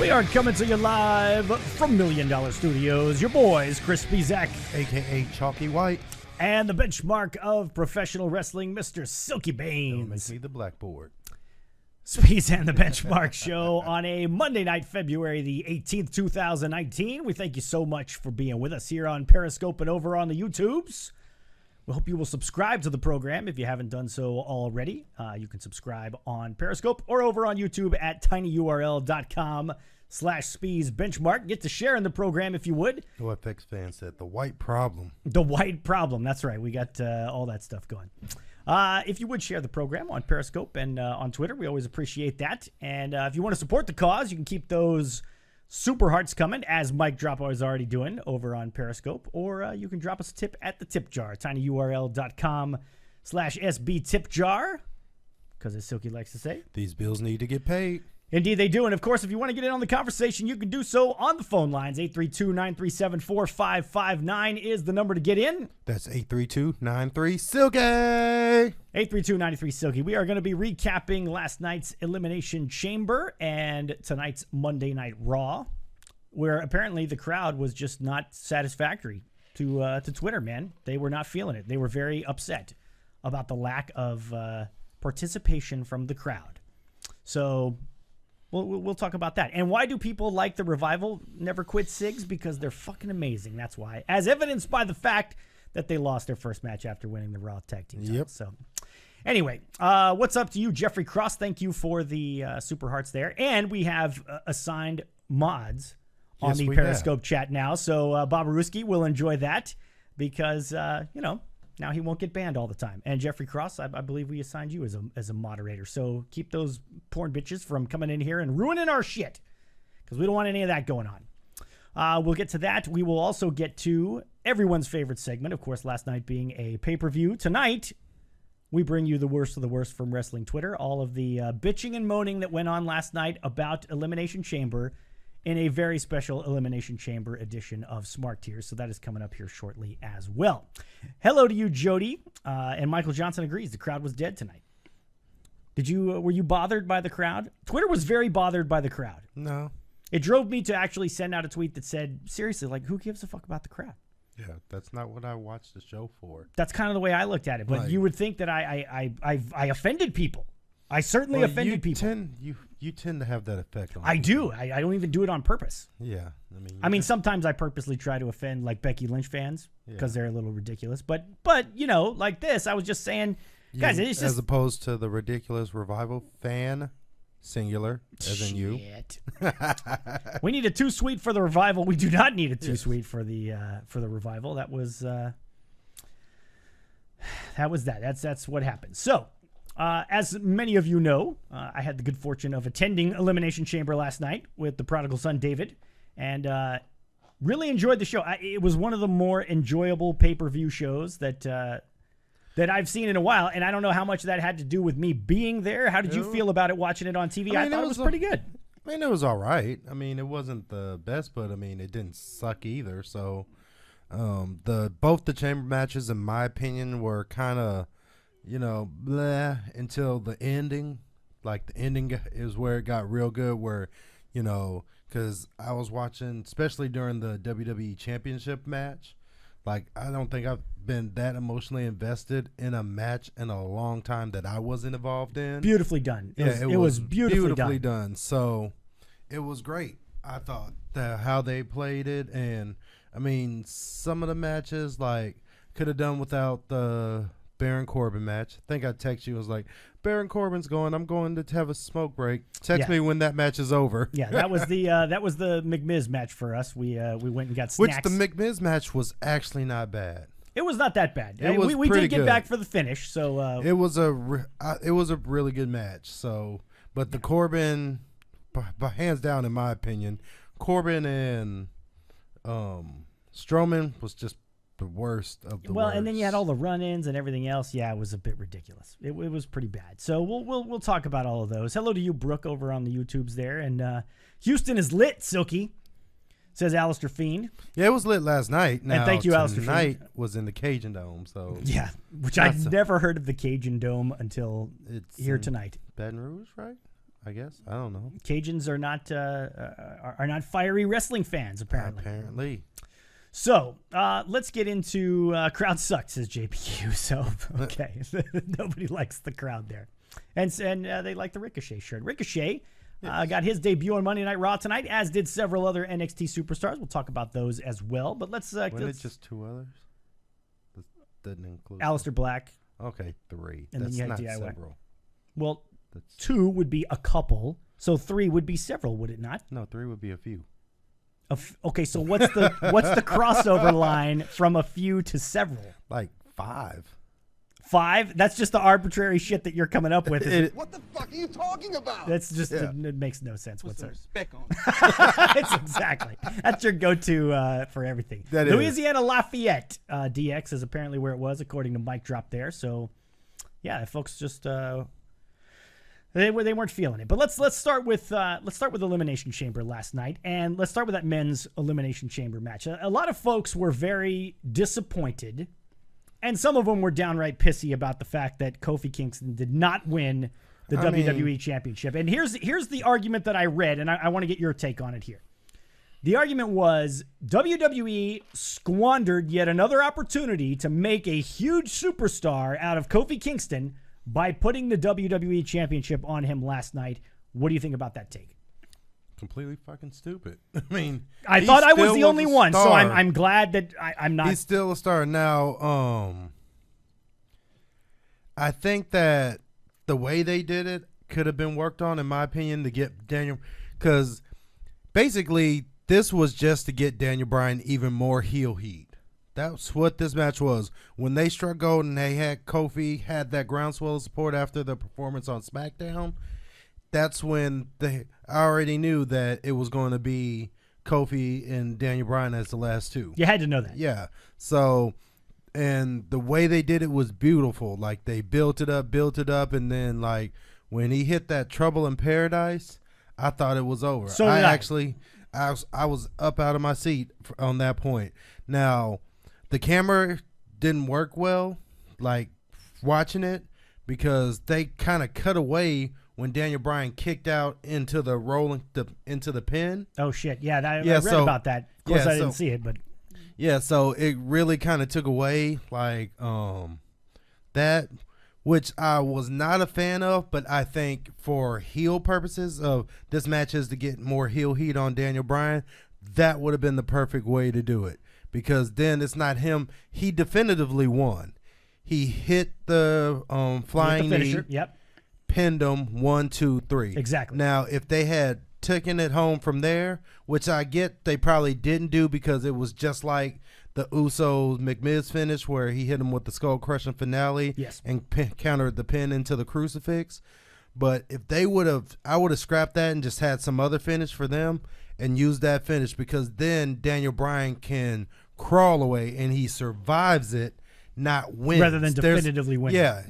We are coming to you live from $1 Million Studios. Your boys, Chris Speez, a.k.a. Chalky White, and the benchmark of professional wrestling, Mr. Silky Baines. Don't make me the blackboard. Speez and the Benchmark Show on a Monday night, February the 18th, 2019. We thank you so much for being with us here on Periscope and over on the YouTubes. We hope you will subscribe to the program if you haven't done so already. You can subscribe on Periscope or over on YouTube at tinyurl.com/Speez Benchmark. Get to share in the program if you would. OFX fan said the white problem. The white problem. That's right. We got all that stuff going. If you would share the program on Periscope and on Twitter, we always appreciate that. And if you want to support the cause, you can keep those super hearts coming, as Mike Droppo is already doing over on Periscope. Or you can drop us a tip at the tip jar, tinyurl.com/SB tip jar. Because as Silky likes to say, these bills need to get paid. Indeed, they do. And, of course, if you want to get in on the conversation, you can do so on the phone lines. 832-937-4559 is the number to get in. That's 832-93-SILKY. 832-93-SILKY. We are going to be recapping last night's Elimination Chamber and tonight's Monday Night Raw, where apparently the crowd was just not satisfactory to Twitter, man. They were not feeling it. They were very upset about the lack of participation from the crowd. So We'll talk about that. And why do people like the Revival Never Quit Sigs? Because they're fucking amazing. That's why. As evidenced by the fact that they lost their first match after winning the Raw Tag Team title. Yep. So, anyway, what's up to you, Jeffrey Cross? Thank you for the Super Hearts there. And we have assigned mods on the Periscope chat now. So, Bobaruski will enjoy that because, now he won't get banned all the time. And Jeffrey Cross, I believe we assigned you as a moderator. So keep those porn bitches from coming in here and ruining our shit, because we don't want any of that going on. We'll get to that. We will also get to everyone's favorite segment, of course, last night being a pay-per-view. Tonight, we bring you the worst of the worst from wrestling Twitter, all of the bitching and moaning that went on last night about Elimination Chamber in a very special Elimination Chamber edition of Smark Tears. So that is coming up here shortly as well. Hello to you, Jody. And Michael Johnson agrees. The crowd was dead tonight. Were you bothered by the crowd? Twitter was very bothered by the crowd. No. It drove me to actually send out a tweet that said, seriously, like, who gives a fuck about the crowd? Yeah, that's not what I watched the show for. That's kind of the way I looked at it. But you would think that I offended people. I certainly offended people. You tend to have that effect on I people. do. I don't even do it on purpose. Yeah. Sometimes I purposely try to offend like Becky Lynch fans because they're a little ridiculous. But like this, I was just saying, guys, it's just... As opposed to the ridiculous Revival fan, singular, as in you. We need a too sweet for the Revival. We do not need a too sweet for the Revival. That was that. That's what happened. So, as many of you know, I had the good fortune of attending Elimination Chamber last night with the prodigal son, David, and really enjoyed the show. It was one of the more enjoyable pay-per-view shows that I've seen in a while, and I don't know how much that had to do with me being there. How did you feel about it watching it on TV? I thought it was pretty good. I mean, it was all right. I mean, it wasn't the best, but, I mean, it didn't suck either. So, both the chamber matches, in my opinion, were kind of, bleh, until the ending. Like, the ending is where it got real good, where, because I was watching, especially during the WWE Championship match, like, I don't think I've been that emotionally invested in a match in a long time that I wasn't involved in. Beautifully done. It was beautifully done. So it was great. I thought that how they played it, and I mean, some of the matches like could have done without the Baron Corbin match. I think I texted you, I was like, Baron Corbin's going, I'm going to have a smoke break. Text me when that match is over. Yeah, that was the McMiz match for us. We went and got snacks. Which the McMiz match was actually not bad. It was not that bad. We did get back for the finish, so it was a really good match. So, but the Corbin, by hands down, in my opinion, Corbin and Strowman was just the worst of the worst. And then you had all the run-ins and everything else. Yeah, it was a bit ridiculous. It was pretty bad. So we'll talk about all of those. Hello to you, Brooke, over on the YouTubes there, and Houston is lit, Silky. Says Alistair Fiend. Yeah, it was lit last night. Now, and thank you, Alistair Fiend. Tonight was in the Cajun Dome. So yeah, which I'd never heard of the Cajun Dome until it's here tonight. Baton Rouge, right? I guess. I don't know. Cajuns are not fiery wrestling fans, apparently. Apparently. So let's get into crowd sucked, says JPQ. So okay, nobody likes the crowd there, and they like the Ricochet shirt. Ricochet got his debut on Monday Night Raw tonight, as did several other NXT superstars. We'll talk about those as well. But let's Wasn't it just 2 others? This didn't include Aleister Black. Okay, 3. And That's then you not had DIY. several. Well, That's 2 would be a couple, so 3 would be several, would it not? No, 3 would be a few. Okay, so what's the crossover line from a few to several? Like 5. 5? That's just the arbitrary shit that you're coming up with. What the fuck are you talking about? That's just it makes no sense whatsoever. Spec on. It's exactly. That's your go-to for everything. That is. Louisiana Lafayette DX is apparently where it was, according to Mike Drop there. So, yeah, folks just they weren't feeling it. But let's start with Elimination Chamber last night, and let's start with that men's Elimination Chamber match. A lot of folks were very disappointed, and some of them were downright pissy about the fact that Kofi Kingston did not win the WWE Championship. And here's the argument that I read, and I want to get your take on it here. The argument was WWE squandered yet another opportunity to make a huge superstar out of Kofi Kingston by putting the WWE Championship on him last night. What do you think about that take? Completely fucking stupid. I mean, I thought I was the only one, so I'm glad that I'm not. He's still a star. Now, I think that the way they did it could have been worked on, in my opinion, to get Daniel, because basically this was just to get Daniel Bryan even more heel heat. That's what this match was. When they struck gold and they had Kofi had that groundswell of support after the performance on SmackDown, that's when I already knew that it was going to be Kofi and Daniel Bryan as the last 2. You had to know that. Yeah. So, and the way they did it was beautiful. Like, they built it up, and then, like, when he hit that Trouble in Paradise, I thought it was over. So I was up out of my seat on that point. Now, the camera didn't work well, like, watching it, because they kind of cut away when Daniel Bryan kicked out into the pin. Oh shit! Yeah, I read about that. Of course, I didn't see it, but yeah, so it really kind of took away like that, which I was not a fan of. But I think for heel purposes of this match is to get more heel heat on Daniel Bryan, that would have been the perfect way to do it, because then it's not him. He definitively won. He hit the flying knee. Yep. Pinned him 1, 2, 3. Exactly. Now, if they had taken it home from there, which I get they probably didn't do because it was just like the Usos McMiz finish where he hit him with the skull crushing finale, yes, and countered the pin into the crucifix. But if they would have, I would have scrapped that and just had some other finish for them and used that finish, because then Daniel Bryan can crawl away and he survives it, not win, rather than definitively win. Yeah.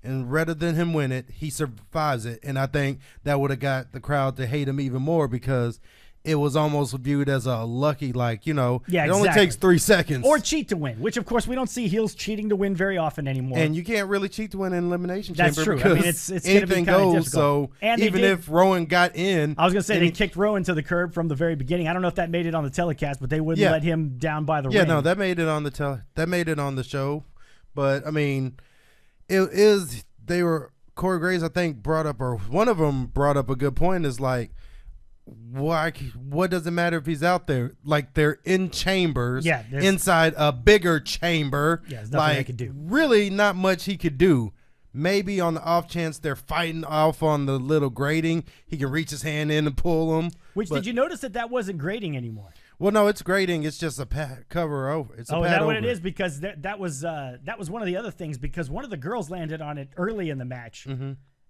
And rather than him win it, he survives it. And I think that would have got the crowd to hate him even more, because it was almost viewed as a lucky, like, it only takes 3 seconds. Or cheat to win, which, of course, we don't see heels cheating to win very often anymore. And you can't really cheat to win in Elimination That's Chamber. That's true. Because it's going to be kind of difficult. So and even if Rowan got in. I was going to say, they kicked Rowan to the curb from the very beginning. I don't know if that made it on the telecast, but they wouldn't let him down by the ring. Yeah, no, that made it on the show. But, I mean, they were, Corey Graves, I think, brought up, or one of them brought up a good point, is like, what does it matter if he's out there? Like, they're in chambers, inside a bigger chamber. Yeah, there's nothing they could do. Really not much he could do. Maybe on the off chance they're fighting off on the little grating, he can reach his hand in and pull them. Did you notice that wasn't grating anymore? Well, no, it's grating. It's just a cover over. It's a pad is that over what it is? Because that was one of the other things, because one of the girls landed on it early in the match,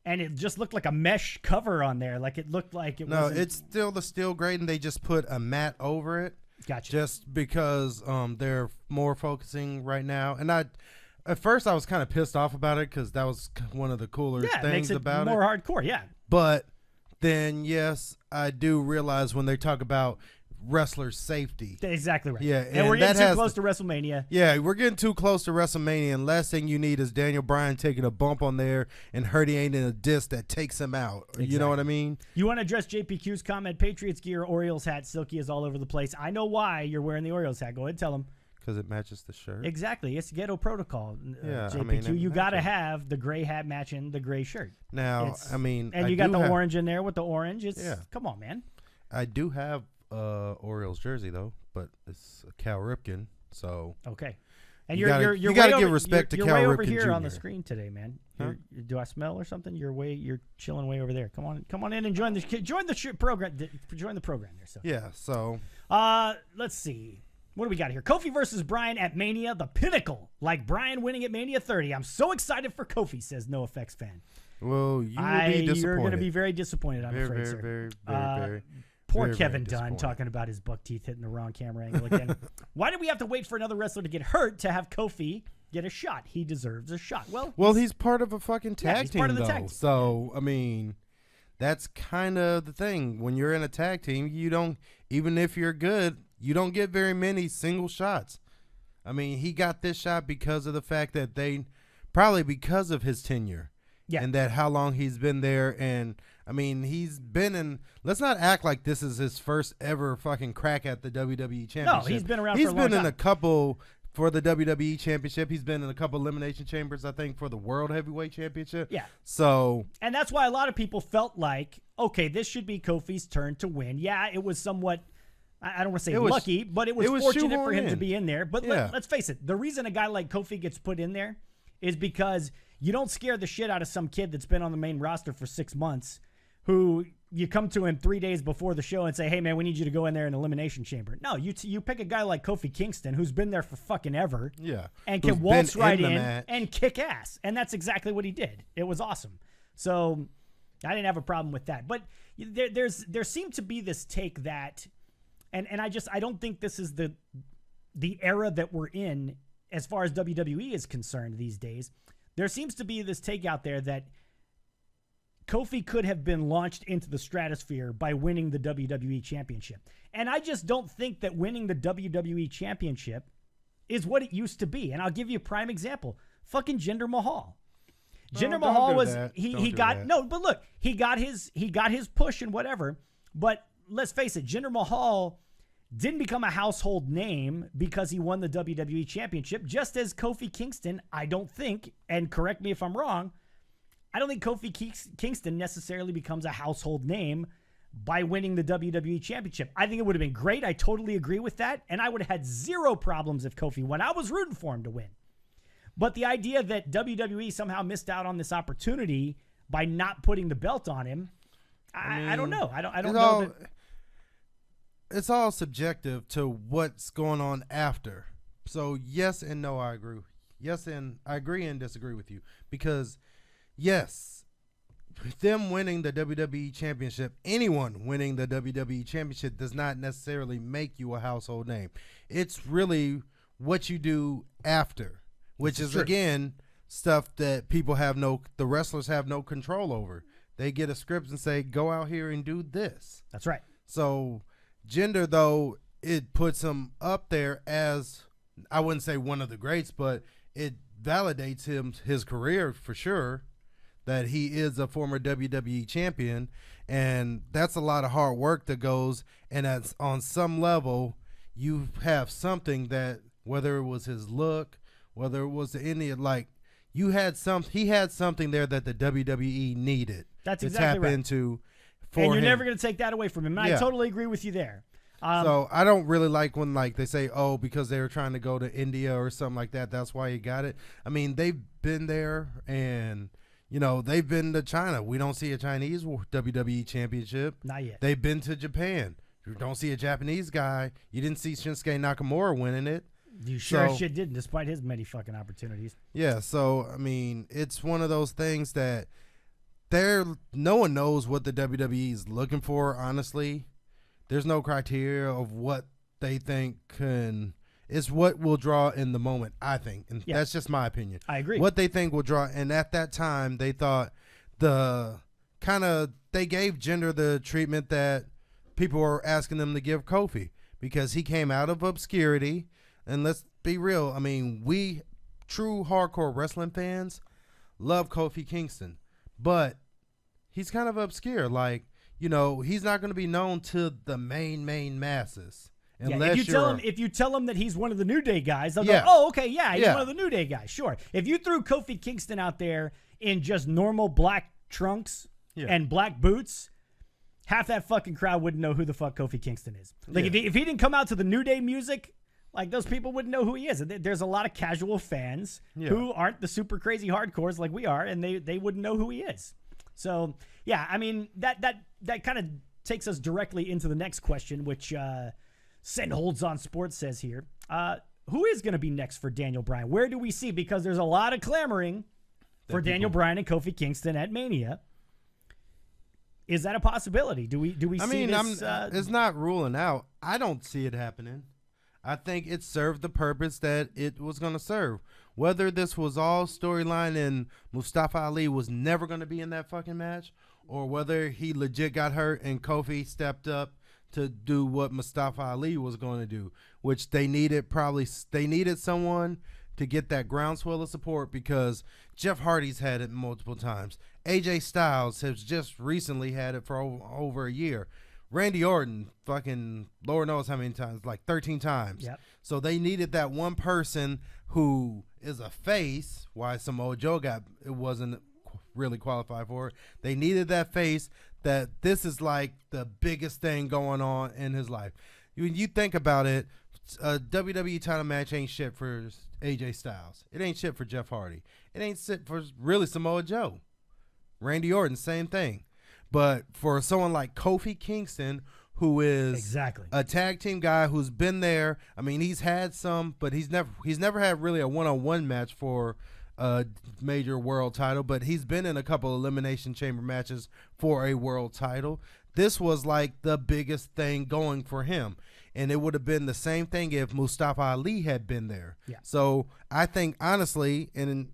and it just looked like a mesh cover on there. Like, it looked like it was. No, it's still the steel grating. They just put a mat over it. Gotcha. Just because they're more focusing right now. And at first I was kind of pissed off about it, because that was one of the cooler things about it. More hardcore, yeah. But then, yes, I do realize when they talk about wrestler's safety. Exactly right. Yeah, and we're getting too close to WrestleMania. Yeah, we're getting too close to WrestleMania, and last thing you need is Daniel Bryan taking a bump on there and herniating a disc that takes him out. Exactly. You know what I mean? You want to address JPQ's comment, Patriots gear, Orioles hat, Silky is all over the place. I know why you're wearing the Orioles hat. Go ahead and tell him. Because it matches the shirt. Exactly. It's ghetto protocol. Yeah, JPQ, I mean, you got to have the gray hat matching the gray shirt. Now, and you got the orange in there with the orange. Come on, man. I do have Orioles jersey though, but it's Cal Ripken, so okay. And you gotta give respect to Cal Ripken Jr. You're way over here on the screen today, man. Huh? Do I smell or something? You're chilling way over there. Come on in and join the program. Join the program there. So yeah. So let's see. What do we got here? Kofi versus Bryan at Mania, the pinnacle. Like Bryan winning at Mania 30. I'm so excited for Kofi, says NoFX fan. Well, you will be disappointed. You're going to be very disappointed, I'm afraid, sir. Very. Poor very, Kevin very Dunn talking about his buck teeth hitting the wrong camera angle again. Why did we have to wait for another wrestler to get hurt to have Kofi get a shot? He deserves a shot. Well, he's part of a fucking tag team, part of the though. Tag team. So, I mean, that's kind of the thing. When you're in a tag team, you don't, even if you're good, you don't get very many single shots. I mean, he got this shot because of the fact that probably because of his tenure. Yeah. And that how long he's been there. And, I mean, he's been in, let's not act like this is his first ever fucking crack at the WWE Championship. No, he's been around for a long time. He's been in a couple for the WWE Championship. He's been in a couple Elimination Chambers, I think, for the World Heavyweight Championship. Yeah. So. And that's why a lot of people felt like, okay, this should be Kofi's turn to win. Yeah, it was somewhat, I don't want to say lucky, but it was fortunate for him to be in there. But let's face it, the reason a guy like Kofi gets put in there is because you don't scare the shit out of some kid that's been on the main roster for 6 months who you come to him 3 days before the show and say, hey, man, we need you to go in there in Elimination Chamber. No, you pick a guy like Kofi Kingston who's been there for fucking ever and can waltz right in and kick ass. And that's exactly what he did. It was awesome. So I didn't have a problem with that. But there seemed to be this take that and I don't think this is the era that we're in as far as WWE is concerned these days. There seems to be this take out there that Kofi could have been launched into the stratosphere by winning the WWE Championship. And I just don't think that winning the WWE Championship is what it used to be. And I'll give you a prime example. Fucking Jinder Mahal. Jinder Mahal was he got no, but look, he got his push and whatever. But let's face it, Jinder Mahal didn't become a household name because he won the WWE Championship, just as Kofi Kingston, I don't think, and correct me if I'm wrong, I don't think Kofi Kingston necessarily becomes a household name by winning the WWE Championship. I think it would have been great. I totally agree with that, and I would have had zero problems if Kofi won. I was rooting for him to win. But the idea that WWE somehow missed out on this opportunity by not putting the belt on him, I don't know. I don't know. It's all subjective to what's going on after. So yes and no, I agree. Yes, and I agree and disagree with you because yes, them winning the WWE Championship, anyone winning the WWE Championship does not necessarily make you a household name. It's really what you do after, which is again stuff that the wrestlers have no control over. They get a script and say, go out here and do this. That's right. So Jinder, though, it puts him up there as, I wouldn't say one of the greats, but it validates his career for sure, that he is a former WWE champion, and that's a lot of hard work that goes, and that's on some level, you have something that, whether it was his look, whether it was he had something there that the WWE needed. That's exactly right. To tap into. And you're never going to take that away from him. And I totally agree with you there. So I don't really like when they say, oh, because they were trying to go to India or something like that, that's why he got it. I mean, they've been there and, they've been to China. We don't see a Chinese WWE championship. Not yet. They've been to Japan. You don't see a Japanese guy. You didn't see Shinsuke Nakamura winning it. You sure as shit didn't, despite his many fucking opportunities. Yeah, so, I mean, it's one of those things that no one knows what the WWE is looking for, honestly. There's no criteria of what they think it's what will draw in the moment, I think. And that's just my opinion. I agree. What they think will draw. And at that time, they thought they gave Jinder the treatment that people were asking them to give Kofi because he came out of obscurity. And let's be real. I mean, we true hardcore wrestling fans love Kofi Kingston, but he's kind of obscure. Like, you know, he's not going to be known to the main masses. Unless if you tell him that he's one of the New Day guys, they'll go, oh, okay, yeah, he's one of the New Day guys. Sure. If you threw Kofi Kingston out there in just normal black trunks and black boots, half that fucking crowd wouldn't know who the fuck Kofi Kingston is. Like, if he didn't come out to the New Day music, like, those people wouldn't know who he is. There's a lot of casual fans who aren't the super crazy hardcores like we are, and they wouldn't know who he is. So, yeah, I mean, that kind of takes us directly into the next question, which Send Holds on Sports says here. Who is going to be next for Daniel Bryan? Where do we see? Because there's a lot of clamoring for Daniel Bryan and Kofi Kingston at Mania. Is that a possibility? Do we see this? It's not ruling out. I don't see it happening. I think it served the purpose that it was going to serve. Whether this was all storyline and Mustafa Ali was never going to be in that fucking match, or whether he legit got hurt and Kofi stepped up to do what Mustafa Ali was going to do, which they needed someone to get that groundswell of support, because Jeff Hardy's had it multiple times. AJ Styles has just recently had it for over a year. Randy Orton, fucking Lord knows how many times, like 13 times. Yep. So they needed that one person who is a face. Why Samoa Joe wasn't really qualified for it. They needed that face, that this is like the biggest thing going on in his life. When you think about it, a WWE title match ain't shit for AJ Styles. It ain't shit for Jeff Hardy. It ain't shit for really Samoa Joe. Randy Orton, same thing. But for someone like Kofi Kingston, who is a tag team guy who's been there, I mean, he's had some, but he's never had really a one-on-one match for a major world title, but he's been in a couple Elimination Chamber matches for a world title. This was like the biggest thing going for him. And it would have been the same thing if Mustafa Ali had been there. Yeah. So I think, honestly, and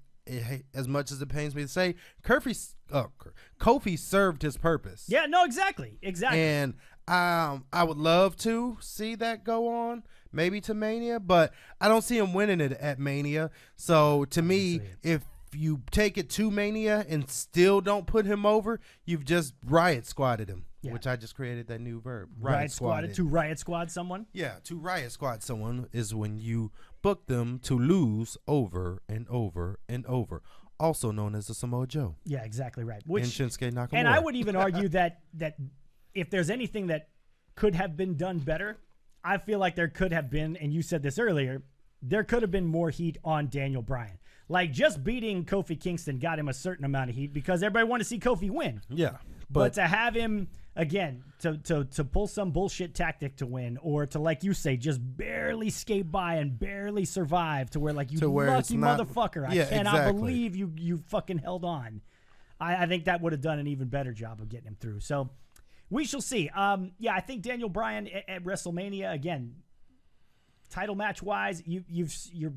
as much as it pains me to say, Kofi served his purpose. Yeah, no, exactly. And I would love to see that go on, maybe to Mania, but I don't see him winning it at Mania. So to me, if you take it to Mania and still don't put him over, you've just Riot Squadded him. Yeah. Which I just created that new verb. Riot Squadded. To Riot Squad someone? Yeah, to Riot Squad someone is when you book them to lose over and over and over. Also known as the Samoa Joe. Yeah, exactly right. And Shinsuke Nakamura. And I would even argue that if there's anything that could have been done better, I feel like there could have been, and you said this earlier, there could have been more heat on Daniel Bryan. Like, just beating Kofi Kingston got him a certain amount of heat because everybody wanted to see Kofi win. Yeah. But to have him, again, to pull some bullshit tactic to win, or to, like you say, just barely skate by and barely survive to where, like, you lucky motherfucker, I cannot believe you fucking held on. I think that would have done an even better job of getting him through. So we shall see. Yeah, I think Daniel Bryan at WrestleMania, again, title match wise, you're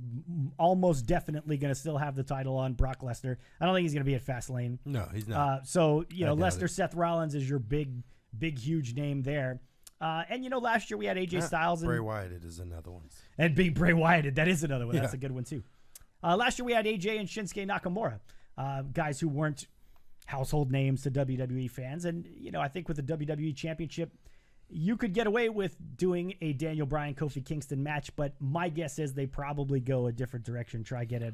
almost definitely going to still have the title on Brock Lesnar. I don't think he's going to be at Fastlane. No, he's not. So Lesnar, Seth Rollins is your big huge name there. And last year we had AJ Styles and Bray Wyatt is another one. And being Bray Wyatt, that is another one. Yeah. That's a good one too. Last year we had AJ and Shinsuke Nakamura, guys who weren't household names to WWE fans. And I think with the WWE Championship, you could get away with doing a Daniel Bryan Kofi Kingston match, but my guess is they probably go a different direction, try get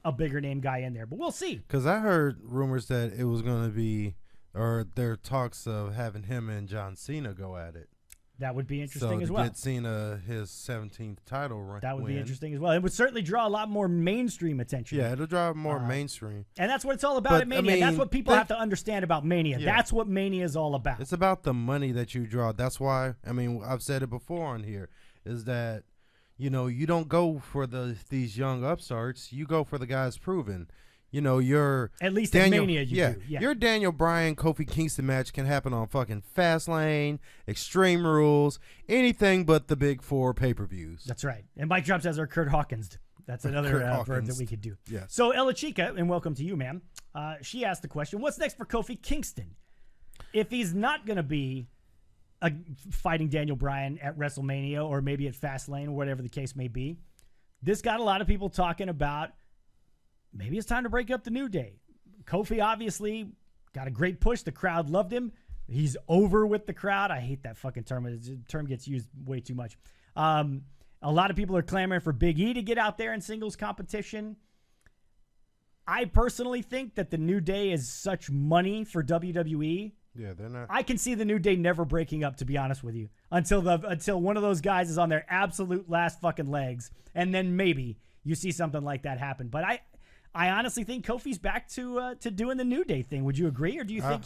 a bigger name guy in there. But we'll see. Because I heard rumors that it was going to be, or there are talks of having him and John Cena go at it. That would be interesting as well. So to get Cena his 17th title run. That would be interesting as well. It would certainly draw a lot more mainstream attention. Yeah, it'll draw more mainstream. And that's what it's all about at Mania. That's what people have to understand about Mania. Yeah. That's what Mania is all about. It's about the money that you draw. That's why, I've said it before on here, is that, you don't go for these young upstarts. You go for the guys proven. Your at least Daniel, at Mania, you do. Yeah. Your Daniel Bryan Kofi Kingston match can happen on fucking Fastlane, Extreme Rules, anything but the big four pay-per-views. That's right. And Mike Drop says, or Kurt Hawkins. That's another verb that we could do. Yeah. So Ella Chica, and welcome to you, ma'am. She asked the question: what's next for Kofi Kingston? If he's not going to be fighting Daniel Bryan at WrestleMania or maybe at Fastlane or whatever the case may be. This got a lot of people talking about maybe it's time to break up the New Day. Kofi obviously got a great push. The crowd loved him. He's over with the crowd. I hate that fucking term. The term gets used way too much. A lot of people are clamoring for Big E to get out there in singles competition. I personally think that the New Day is such money for WWE. Yeah, they're not. I can see the New Day never breaking up, to be honest with you, until one of those guys is on their absolute last fucking legs, and then maybe you see something like that happen. But I honestly think Kofi's back to doing the New Day thing. Would you agree, or do you think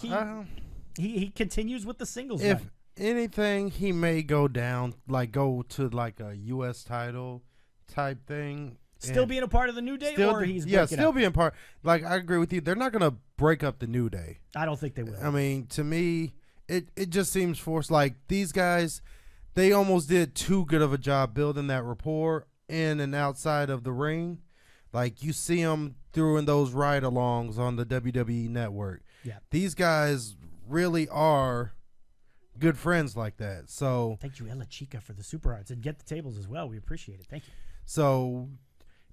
he continues with the singles if run? Anything, he may go down, go to a U.S. title type thing. Still being a part of the New Day, or he's still up? being part. I agree with you. They're not going to break up the New Day. I don't think they will. I mean, to me, it just seems forced. These guys, they almost did too good of a job building that rapport in and outside of the ring. You see them doing those ride-alongs on the WWE Network. Yeah, these guys really are good friends like that. So thank you, Ella Chica, for the super hearts, and get the tables as well. We appreciate it. Thank you. So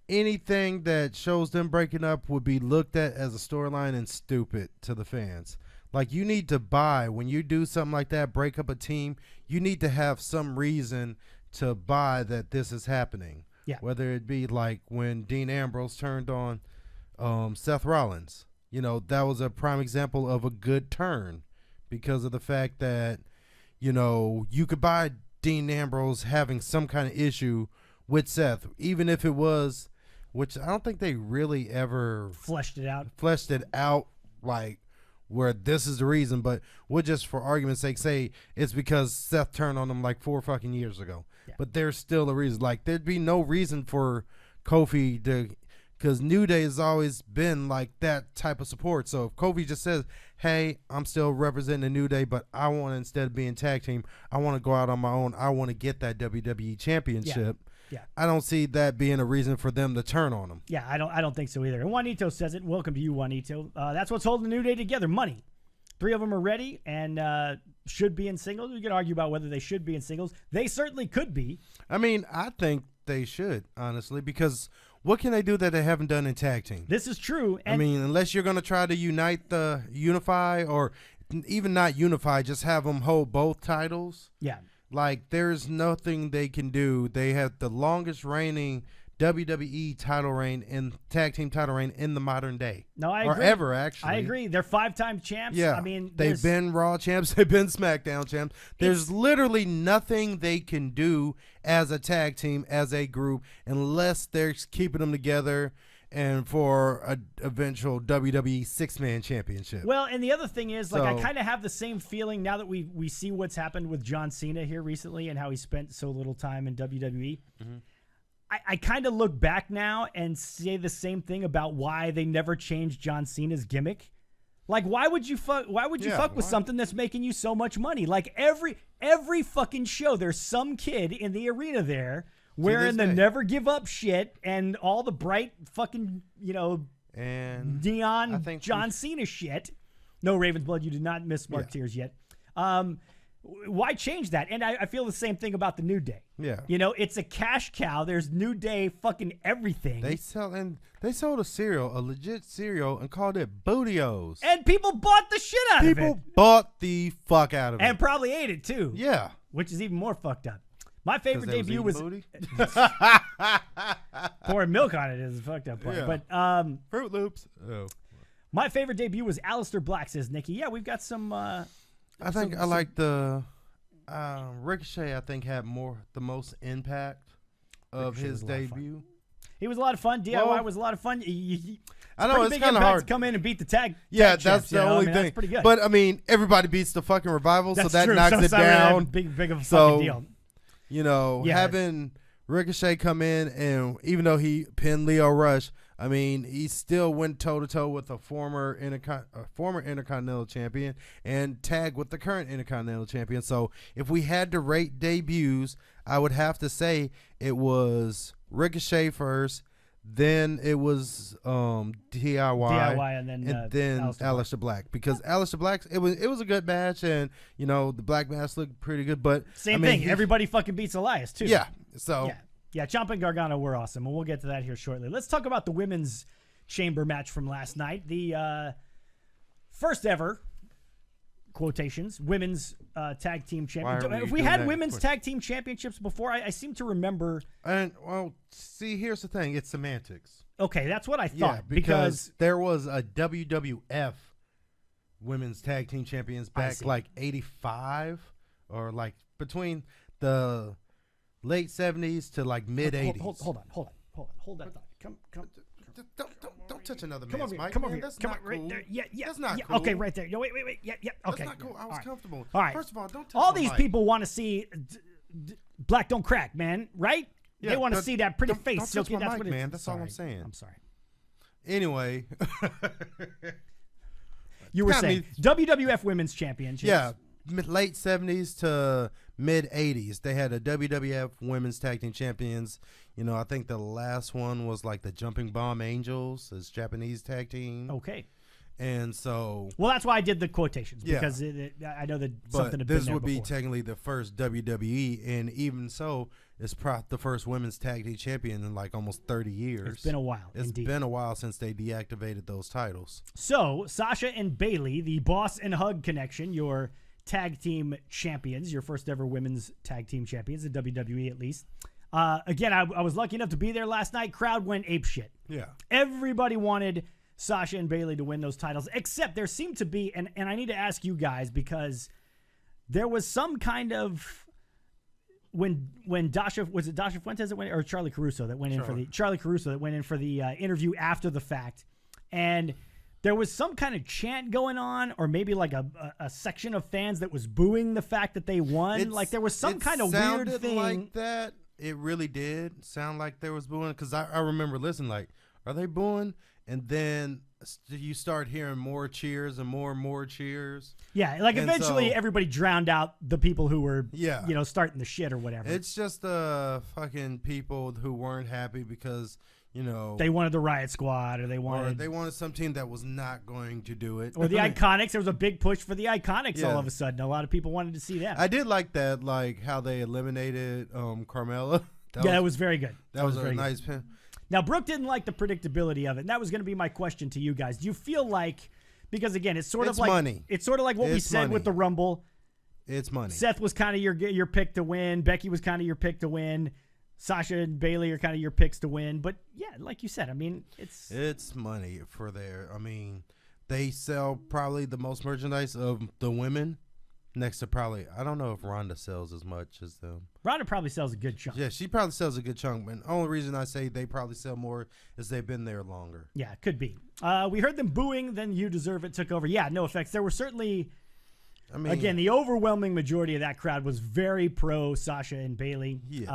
anything that shows them breaking up would be looked at as a storyline and stupid to the fans. You need to buy when you do something like that, break up a team. You need to have some reason to buy that this is happening. Yeah. Whether it be when Dean Ambrose turned on Seth Rollins. That was a prime example of a good turn because of the fact that, you could buy Dean Ambrose having some kind of issue with Seth, even if it was, which I don't think they really ever fleshed it out where this is the reason, but we'll just, for argument's sake, say it's because Seth turned on him 4 fucking years ago. Yeah. But there's still a reason. There'd be no reason for Kofi to, because New Day has always been that type of support. So if Kofi just says, hey, I'm still representing the New Day, but I want to, instead of being tag team, I want to go out on my own. I want to get that WWE championship. Yeah. I don't see that being a reason for them to turn on him. Yeah, I don't think so either. And Juanito says it. Welcome to you, Juanito. That's what's holding the New Day together, money. 3 of them are ready and should be in singles. We can argue about whether they should be in singles. They certainly could be. I mean, I think they should, honestly, because what can they do that they haven't done in tag team? This is true. And I mean, unless you're going to try to unify, or even not unify, just have them hold both titles. Yeah. There's nothing they can do. They have the longest reigning WWE title reign and tag team title reign in the modern day. No, I agree. Or ever, actually. I agree. They're 5-time champs. Yeah. I mean, they've been Raw champs. They've been SmackDown champs. There's literally nothing they can do as a tag team, as a group, unless they're keeping them together and for an eventual WWE 6-man championship. Well, and the other thing is, I kind of have the same feeling now that we see what's happened with John Cena here recently and how he spent so little time in WWE. Mm-hmm. I kind of look back now and say the same thing about why they never changed John Cena's gimmick. Why would you fuck with something that's making you so much money? Every fucking show, there's some kid in the arena there wearing the never give up shit and all the bright fucking, and neon John Cena shit. No, Raven's Blood, you did not miss Smark Tears yet. Why change that? And I feel the same thing about the New Day. Yeah. It's a cash cow. There's New Day fucking everything. They sold a legit cereal, and called it Bootios. And people bought the shit out of it. People bought the fuck out of it. And probably ate it too. Yeah. Which is even more fucked up. My favorite debut was pouring milk on it is the fucked up part. Yeah. But Fruit Loops. Oh. My favorite debut was Aleister Black, says Nikki. Yeah, we've got some I like the Ricochet. I think had the most impact of his debut. He was a lot of fun. DIY was a lot of fun. I know it's kind of hard to come in and beat the tag. Yeah, tag that's champs, the only thing. That's pretty good. But I mean, everybody beats the fucking Revival, that's so that true. knocks it down. Big of a fucking deal. Having Ricochet come in, and even though he pinned Lio Rush, I mean, he still went toe-to-toe with a former Intercontinental Champion and tagged with the current Intercontinental Champion. So if we had to rate debuts, I would have to say it was Ricochet first, Then it was DIY, and then Aleister Black, because Aleister Black, it was a good match, and the black mask looked pretty good, but same thing. Everybody fucking beats Elias too. Yeah. So yeah, Ciampa and Gargano were awesome, and we'll get to that here shortly. Let's talk about the women's chamber match from last night. The first ever quotations women's tag team champion. Have we had women's tag team championships before? I seem to remember. And see, here's the thing: it's semantics. Okay, that's what I thought. Yeah, because there was a WWF women's tag team champions back like 85, or like between the late 70s to like mid 80s. Hold that thought. Come. Don't touch another man's mic. Come over here. That's Come not right cool. there. Yeah. That's not cool. Okay, right there. No, wait. Yeah. Okay. That's not cool. I was comfortable. All right. First of all, don't touch all my these mic. people want to see Black don't crack, man. Right? Yeah, they want to see that pretty face. Don't touch my that's mic, what man. That's all I'm saying. I'm sorry. Anyway. You were saying WWF Women's Championships. Yeah, late 70s to mid 80s. They had a WWF Women's Tag Team Champions. I think the last one was like the Jumping Bomb Angels, this Japanese tag team. Okay. And so, well, that's why I did the quotations, because I know that something had been there this would be before. technically the first WWE, and even so, it's the first women's tag team champion in like almost 30 years. It's been a while. It's been a while since they deactivated those titles. So Sasha and Bayley, the Boss and Hug connection, your tag team champions, your first ever women's tag team champions in WWE at least. Again, I was lucky enough to be there last night. Crowd went apeshit. Yeah, everybody wanted Sasha and Bayley to win those titles, except there seemed to be, and I need to ask you guys, because there was some kind of, when Dasha Fuentes that went, or Charlie Caruso that went in for the interview after the fact, and there was some kind of chant going on, or maybe like a section of fans that was booing the fact that they won. Like there was some kind of weird thing like that. It really did sound like there was booing, because I remember listening like, are they booing? And then you start hearing more cheers and more cheers. Yeah, like eventually everybody drowned out the people who were, starting the shit or whatever. It's just fucking people who weren't happy because, they wanted the Riot Squad, or they wanted some team that was not going to do it. Or the Iconics. There was a big push for the Iconics all of a sudden. A lot of people wanted to see them. I did like that, like how they eliminated Carmella. That was very good. That was a nice pin. Now, Brooke didn't like the predictability of it, and that was going to be my question to you guys. Do you feel like, because again, it's sort of like money. It's sort of like what we said with the Rumble. It's money. Seth was kind of your pick to win. Becky was kind of your pick to win. Sasha and Bayley are kind of your picks to win. But yeah, like you said, I mean, it's money for their. I mean, they sell probably the most merchandise of the women. Next to probably, I don't know if Ronda sells as much as them. Ronda probably sells a good chunk. Yeah, she probably sells a good chunk. And the only reason I say they probably sell more is they've been there longer. Yeah, it could be. We heard them booing, then You Deserve It took over. Yeah, no effects. There were certainly, again, the overwhelming majority of that crowd was very pro Sasha and Bayley. Yes.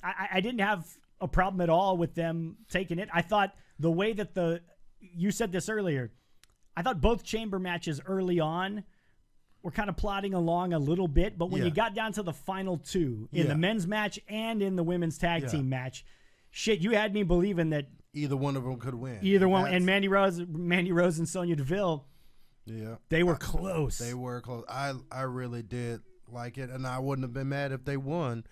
I didn't have a problem at all with them taking it. I thought the way that you said this earlier, I thought both chamber matches early on were kind of plodding along a little bit, but when you got down to the final two in the men's match and in the women's tag team match, shit, you had me believing that either one of them could win. Either one, and Mandy Rose and Sonya Deville, they were close. They were close. I really did like it, and I wouldn't have been mad if they won,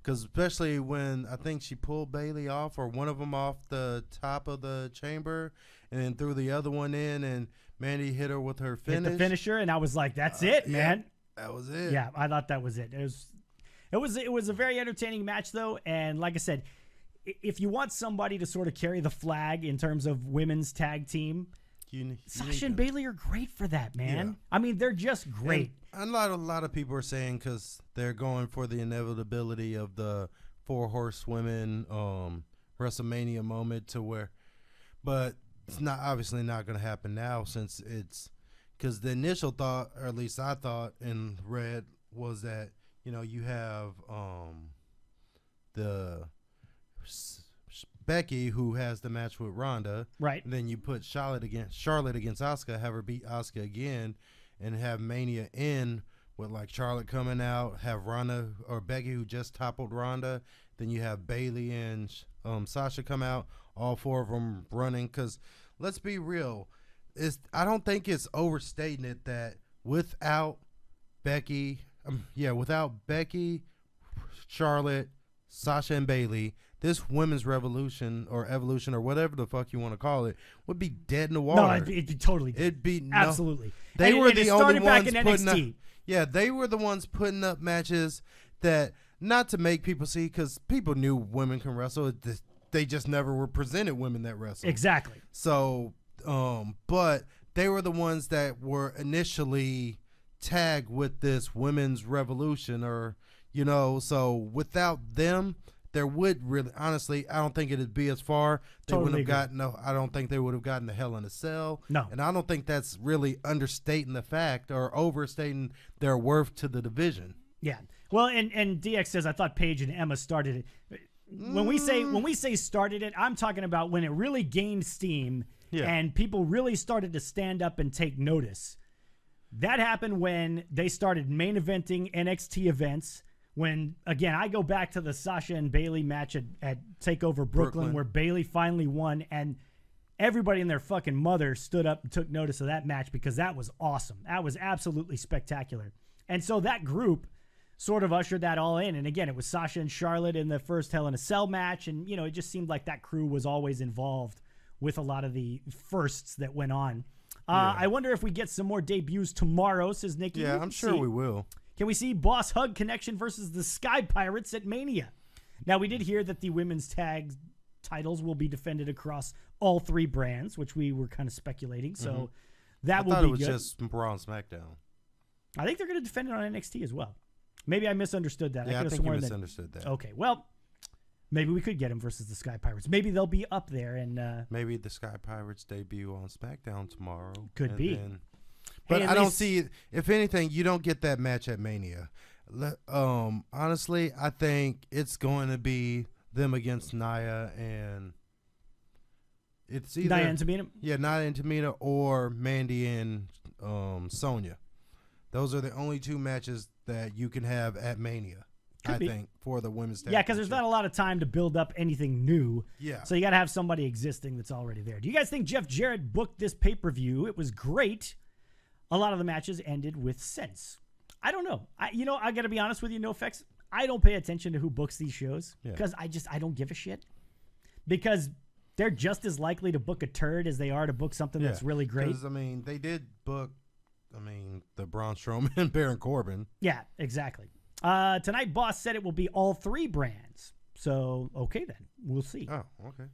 because especially when I think she pulled Bayley off, or one of them off the top of the chamber, and then threw the other one in, and Mandy hit her with her finish. Hit the finisher, and I was like, "That's it, man. That was it." Yeah, I thought that was it. It was a very entertaining match, though, and like I said, if you want somebody to sort of carry the flag in terms of women's tag team, Sasha and Bayley are great for that, man. Yeah. I mean, they're just great. And a lot of people are saying, because they're going for the inevitability of the 4 horsewomen WrestleMania moment, to where, but it's obviously not going to happen now, since because the initial thought, or at least I thought and read, was that you have the Becky, who has the match with Ronda, right? And then you put Charlotte against Asuka, have her beat Asuka again, and have Mania end with like Charlotte coming out, have Ronda or Becky, who just toppled Ronda. Then you have Bayley and Sasha come out, all 4 of them running. Because let's be real, I don't think it's overstating it that without Becky, Charlotte, Sasha, and Bayley, this women's revolution or evolution or whatever the fuck you want to call it would be dead in the water. No, it'd be totally dead. It'd be absolutely. They were the only ones back in putting NXT. up. Yeah, they were the ones putting up matches that not to make people see because people knew women can wrestle. They just never were presented women that wrestle. Exactly. So, but they were the ones that were initially tagged with this women's revolution, or so without them, there would really, honestly, I don't think it'd be as far. They Totally wouldn't have gotten. I don't think they would have gotten the Hell in a Cell. No, and I don't think that's really understating the fact or overstating their worth to the division. Yeah. Well, and DX says I thought Paige and Emma started it. When we say started it, I'm talking about when it really gained steam and people really started to stand up and take notice. That happened when they started main eventing NXT events. When, again, I go back to the Sasha and Bayley match at TakeOver Brooklyn, where Bayley finally won, and everybody and their fucking mother stood up and took notice of that match because that was awesome. That was absolutely spectacular. And so that group sort of ushered that all in. And again, it was Sasha and Charlotte in the first Hell in a Cell match, and, it just seemed like that crew was always involved with a lot of the firsts that went on. I wonder if we get some more debuts tomorrow, says Nikki. Yeah, I'm sure we will. Can we see Boss Hug Connection versus the Sky Pirates at Mania? Now, we did hear that the women's tag titles will be defended across all 3 brands, which we were kind of speculating. So that will be good. I thought it was just Raw and SmackDown. I think they're going to defend it on NXT as well. Maybe I misunderstood that. Yeah, I think you misunderstood that. Okay, well, maybe we could get them versus the Sky Pirates. Maybe they'll be up there. And maybe the Sky Pirates debut on SmackDown tomorrow. Could be. But I don't see, if anything, you don't get that match at Mania. Honestly, I think it's going to be them against Nia and it's either Nia and Tamina? Yeah, Nia and Tamina or Mandy and Sonya. Those are the only 2 matches that you can have at Mania. I think, for the women's tag. Yeah, because there's not a lot of time to build up anything new. Yeah. So you got to have somebody existing that's already there. Do you guys think Jeff Jarrett booked this pay-per-view? It was great. A lot of the matches ended with sense. I don't know. I got to be honest with you, NoFX. I don't pay attention to who books these shows because I don't give a shit. Because they're just as likely to book a turd as they are to book something that's really great. Because, they did book, the Braun Strowman and Baron Corbin. Yeah, exactly. Tonight, Boss said it will be all 3 brands. So, okay then. We'll see. Oh, okay.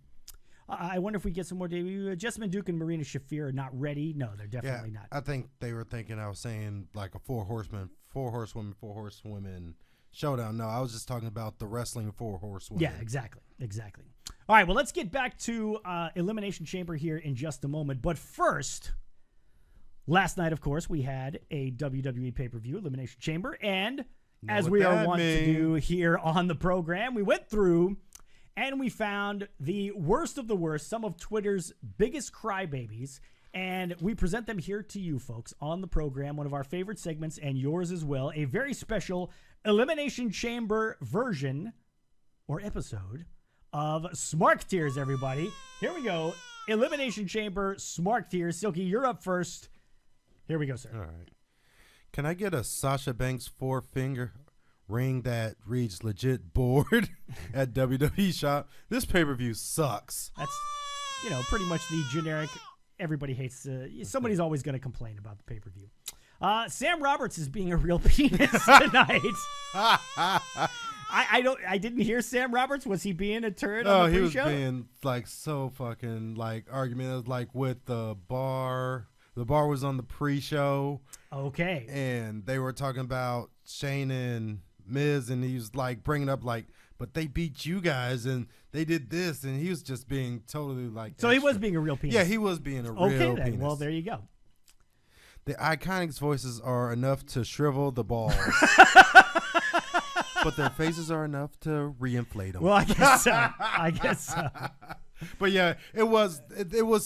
I wonder if we get some more debut. Jessamine Duke and Marina Shafir are not ready. No, they're definitely not. I think they were thinking I was saying like a 4 horsewomen showdown. No, I was just talking about the wrestling 4 horsewomen. Yeah, exactly. All right, well, let's get back to Elimination Chamber here in just a moment. But first, last night, of course, we had a WWE pay-per-view, Elimination Chamber, and as we are wont to do here on the program, we went through and we found the worst of the worst, some of Twitter's biggest crybabies, and we present them here to you folks on the program, one of our favorite segments and yours as well, a very special Elimination Chamber version or episode of Smark Tears, everybody. Here we go. Elimination Chamber, Smark Tears. Silky, you're up first. Here we go, sir. All right. Can I get a Sasha Banks 4-finger ring that reads legit board at WWE Shop? This pay-per-view sucks. That's, pretty much the generic, everybody hates, somebody's always going to complain about the pay-per-view. Sam Roberts is being a real penis tonight. I didn't hear Sam Roberts. Was he being a turd on the pre-show? He was being so fucking argumentative, with the bar. The bar was on the pre-show. Okay. And they were talking about Shane and Miz, and he was bringing up but they beat you guys and they did this, and he was just being totally So extra. He was being a real penis. Yeah, he was being a real then. penis. Well, there you go. The Iconics' voices are enough to shrivel the balls. But their faces are enough to reinflate them. Well, I guess so. But yeah, it was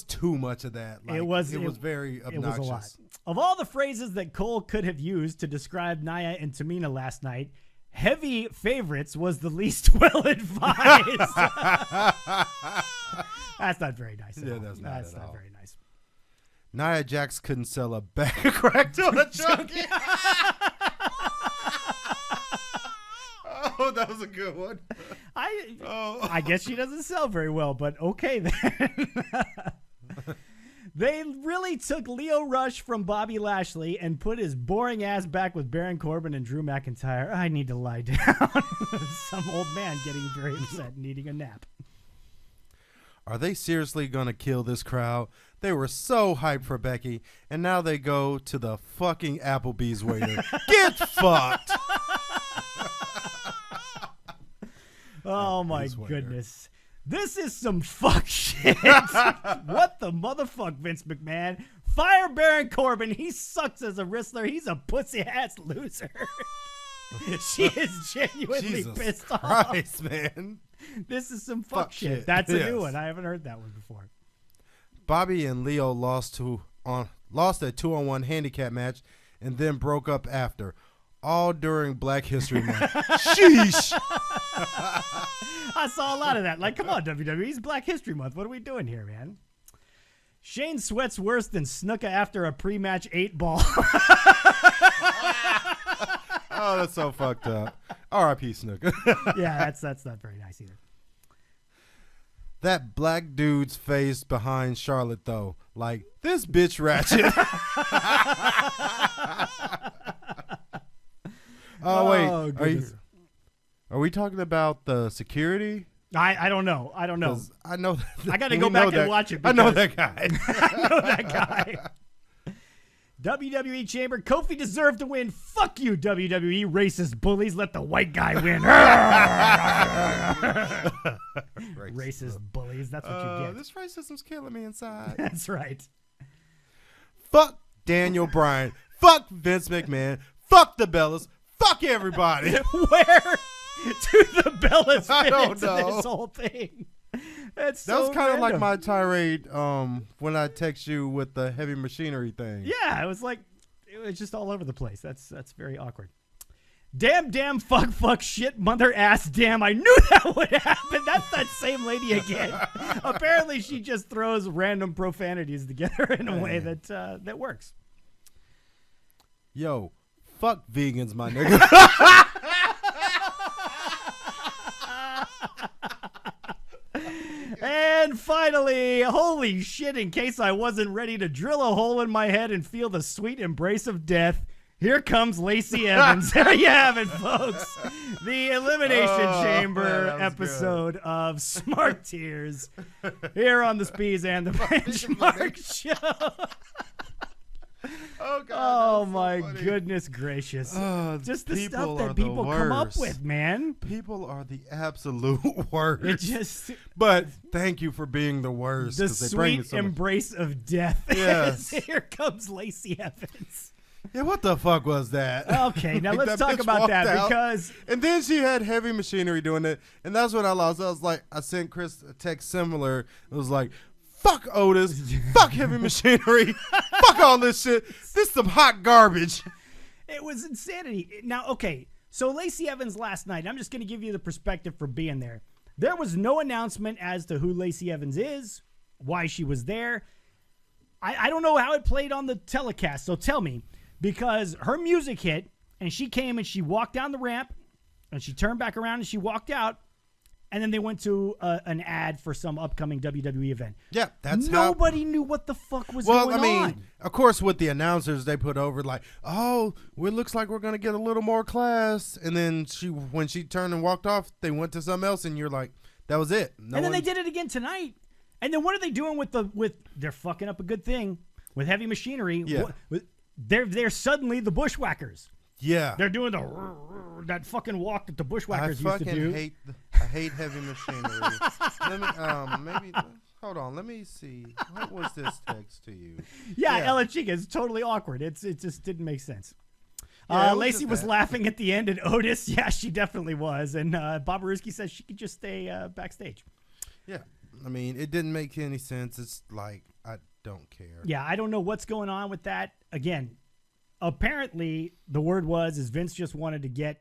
too much of that. It was very obnoxious. It was a lot. Of all the phrases that Cole could have used to describe Nia and Tamina last night, Heavy favorites was the least well advised. That's not very nice. Yeah, that's not very nice. Nia Jax couldn't sell a bag of crack to a junkie. Oh, that was a good one. I guess she doesn't sell very well, but okay then. They really took Lio Rush from Bobby Lashley and put his boring ass back with Baron Corbin and Drew McIntyre. I need to lie down. Some old man getting very upset, needing a nap. Are they seriously going to kill this crowd? They were so hyped for Becky, and now they go to the fucking Applebee's waiter. Get fucked! Oh, my goodness. This is some fuck shit. What the motherfuck, Vince McMahon? Fire Baron Corbin. He sucks as a wrestler. He's a pussy-ass loser. She is genuinely pissed off. Man. This is some fuck shit. That's a new one. I haven't heard that one before. Bobby and Leo lost a 2-on-1 handicap match and then broke up after. All during Black History Month. Sheesh. I saw a lot of that. Like, come on, WWE. It's Black History Month. What are we doing here, man? Shane sweats worse than Snuka after a pre-match 8-ball. Oh, that's so fucked up. R.I.P. Snuka. Yeah, that's not very nice either. That black dude's face behind Charlotte, though. Like, this bitch ratchet. Oh, wait. Are we talking about the security? I don't know. I know. I got to go back and watch it. I know that guy. I know that guy. WWE Chamber. Kofi deserved to win. Fuck you, WWE racist bullies. Let the white guy win. Racist bullies. That's what you get. This racism's killing me inside. That's right. Fuck Daniel Bryan. Fuck Vince McMahon. Fuck the Bellas. Fuck everybody. Where do the Bellas fit into this whole thing? That was kind of like my tirade when I text you with the heavy machinery thing. Yeah, it was just all over the place. That's very awkward. Damn, fuck, shit, mother, ass, damn. I knew that would happen. That's that same lady again. Apparently, she just throws random profanities together in a way that works. Yo, fuck vegans, my nigga. And finally, holy shit, in case I wasn't ready to drill a hole in my head and feel the sweet embrace of death, here comes Lacey Evans. There you have it, folks. The Elimination Chamber episode of Smark Tears here on the Speez and the Benchmark Show. Oh, God. Oh, my goodness gracious. Just the stuff that people come up with, man. People are the absolute worst. It just. But thank you for being the worst. The sweet embrace of death. Yes. Here comes Lacey Evans. Yeah, what the fuck was that? Okay, now let's talk about that because. And then she had heavy machinery doing it. And that's when I lost. I was like, I sent Chris a text similar. It was like, fuck Otis. Fuck heavy machinery. Fuck all this shit. This is some hot garbage. It was insanity. Now, okay, so Lacey Evans last night, I'm just going to give you the perspective for being there. There was no announcement as to who Lacey Evans is, why she was there. I don't know how it played on the telecast, so tell me. Because her music hit, and she came and she walked down the ramp, and she turned back around and she walked out. And then they went to an ad for some upcoming WWE event. Yeah, that's Nobody knew what the fuck was going on. Well, I mean, of course, with the announcers, they put over like, oh, it looks like we're going to get a little more class. And then when she turned and walked off, they went to something else, and you're like, that was it. And then they did it again tonight. And then what are they doing with they're fucking up a good thing with heavy machinery. Yeah. They're suddenly the Bushwhackers. Yeah. They're doing that fucking walk that the Bushwhackers used to do. I hate heavy machinery. Let me hold on. Let me see. What was this text to you? Yeah. Ella Chica is totally awkward. It just didn't make sense. Yeah, Lacey was laughing at the end, and Otis, yeah, she definitely was. And Bobaruski says she could just stay backstage. Yeah. I mean, it didn't make any sense. It's like, I don't care. Yeah, I don't know what's going on with that. Again, apparently the word is Vince just wanted to get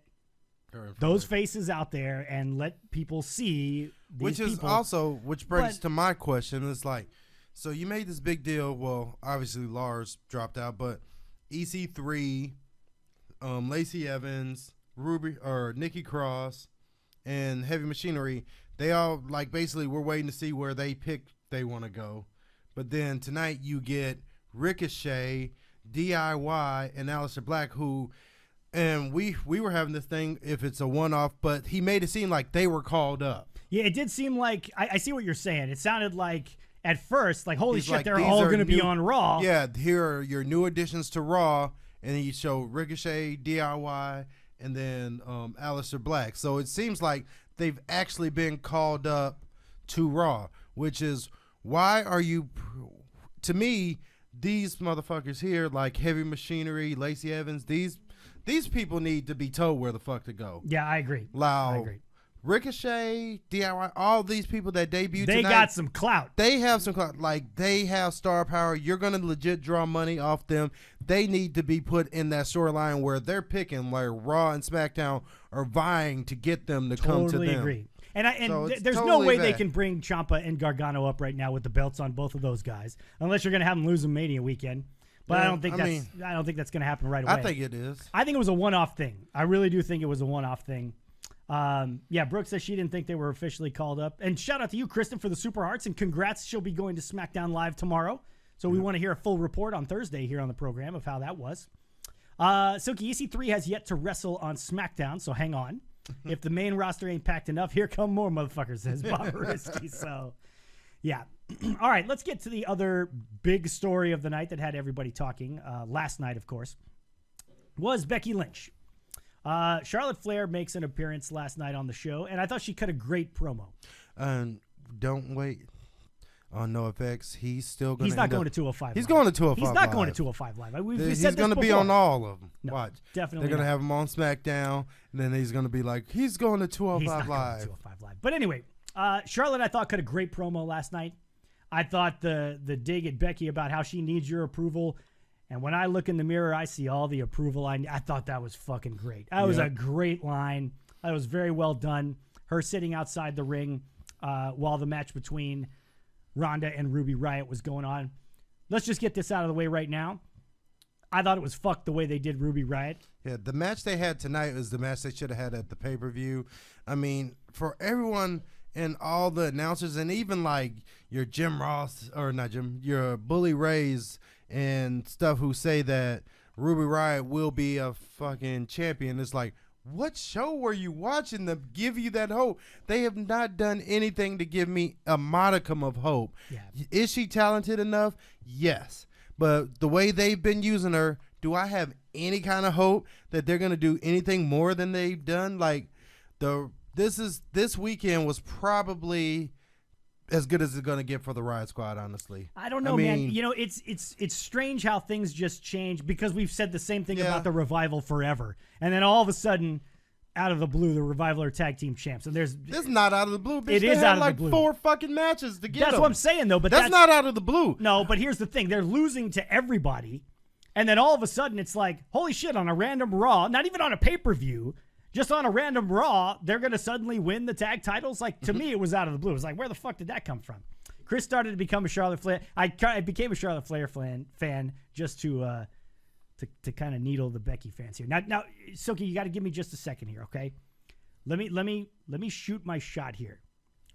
those faces out there and let people see these people. Which brings to my question. It's like, so you made this big deal. Well, obviously Lars dropped out, but EC3, Lacey Evans, Nikki Cross, and Heavy Machinery, they all like basically we're waiting to see where they want to go. But then tonight you get Ricochet, DIY, and Aleister Black, who, and we were having this thing if it's a one-off, but he made it seem like they were called up. Yeah, it did seem like, I see what you're saying. It sounded like at first, like, holy shit, they're all going to be on Raw. Yeah, here are your new additions to Raw, and then you show Ricochet, DIY, and then Aleister Black. So it seems like they've actually been called up to Raw, which is, why are you, to me, these motherfuckers here, like Heavy Machinery, Lacey Evans, these people need to be told where the fuck to go. Yeah, I agree. I agree. Ricochet, DIY, all these people that debuted tonight. They got some clout. They have some clout. Like, they have star power. You're going to legit draw money off them. They need to be put in that storyline where they're picking, like Raw and SmackDown are vying to get them to come to them. Totally agree. And there's no way they can bring Ciampa and Gargano up right now with the belts on both of those guys, unless you're going to have them lose in Mania weekend. But I don't think that's going to happen right away. I think it is. I think it was a one-off thing. I really do think it was a one-off thing. Brooke says she didn't think they were officially called up. And shout out to you, Kristen, for the Super Hearts, and congrats. She'll be going to SmackDown Live tomorrow. So we want to hear a full report on Thursday here on the program of how that was. Silky EC3 has yet to wrestle on SmackDown, so hang on. If the main roster ain't packed enough, here come more motherfuckers, says Bob Risky. So, yeah. All right, let's get to the other big story of the night that had everybody talking. Last night, of course, was Becky Lynch. Charlotte Flair makes an appearance last night on the show, and I thought she cut a great promo. Don't wait on NoFX. He's still going. He's not going to 205. He's going to 205. He's not going to 205 Live. He's going to be on all of them. No, watch. Definitely. They're going to have him on SmackDown, and then he's going to be like, he's going to 205 Live. Going to 205 Live. But anyway, Charlotte, I thought, cut a great promo last night. I thought the dig at Becky about how she needs your approval. And when I look in the mirror, I see all the approval. I thought that was fucking great. That was a great line. That was very well done. Her sitting outside the ring while the match between Ronda and Ruby Riott was going on. Let's just get this out of the way right now. I thought it was fucked the way they did Ruby Riott. Yeah, the match they had tonight was the match they should have had at the pay-per-view. I mean, for everyone and all the announcers and even like your Jim Ross, or not Jim, your Bully Rays and stuff who say that Ruby Riott will be a fucking champion. It's like, what show were you watching to give you that hope? They have not done anything to give me a modicum of hope. Yeah. Is she talented enough? Yes. But the way they've been using her, do I have any kind of hope that they're going to do anything more than they've done? Like, this weekend was probably as good as it's going to get for the Riot Squad, honestly. I don't know, man. You know, it's strange how things just change, because we've said the same thing about the Revival forever. And then all of a sudden, out of the blue, the Revival are tag team champs. And this is not out of the blue, bitch. It is out of the blue. 4 fucking matches to get That's them. what I'm saying, though. But that's not out of the blue. No, but here's the thing. They're losing to everybody. And then all of a sudden, it's like, holy shit, on a random Raw, not even on a pay-per-view, just on a random Raw, they're going to suddenly win the tag titles? Like, to me, it was out of the blue. It was like, where the fuck did that come from? Chris started to become a Charlotte Flair. I became a Charlotte Flair fan just to kind of needle the Becky fans here. Now, Silky, you got to give me just a second here, okay? Let me shoot my shot here.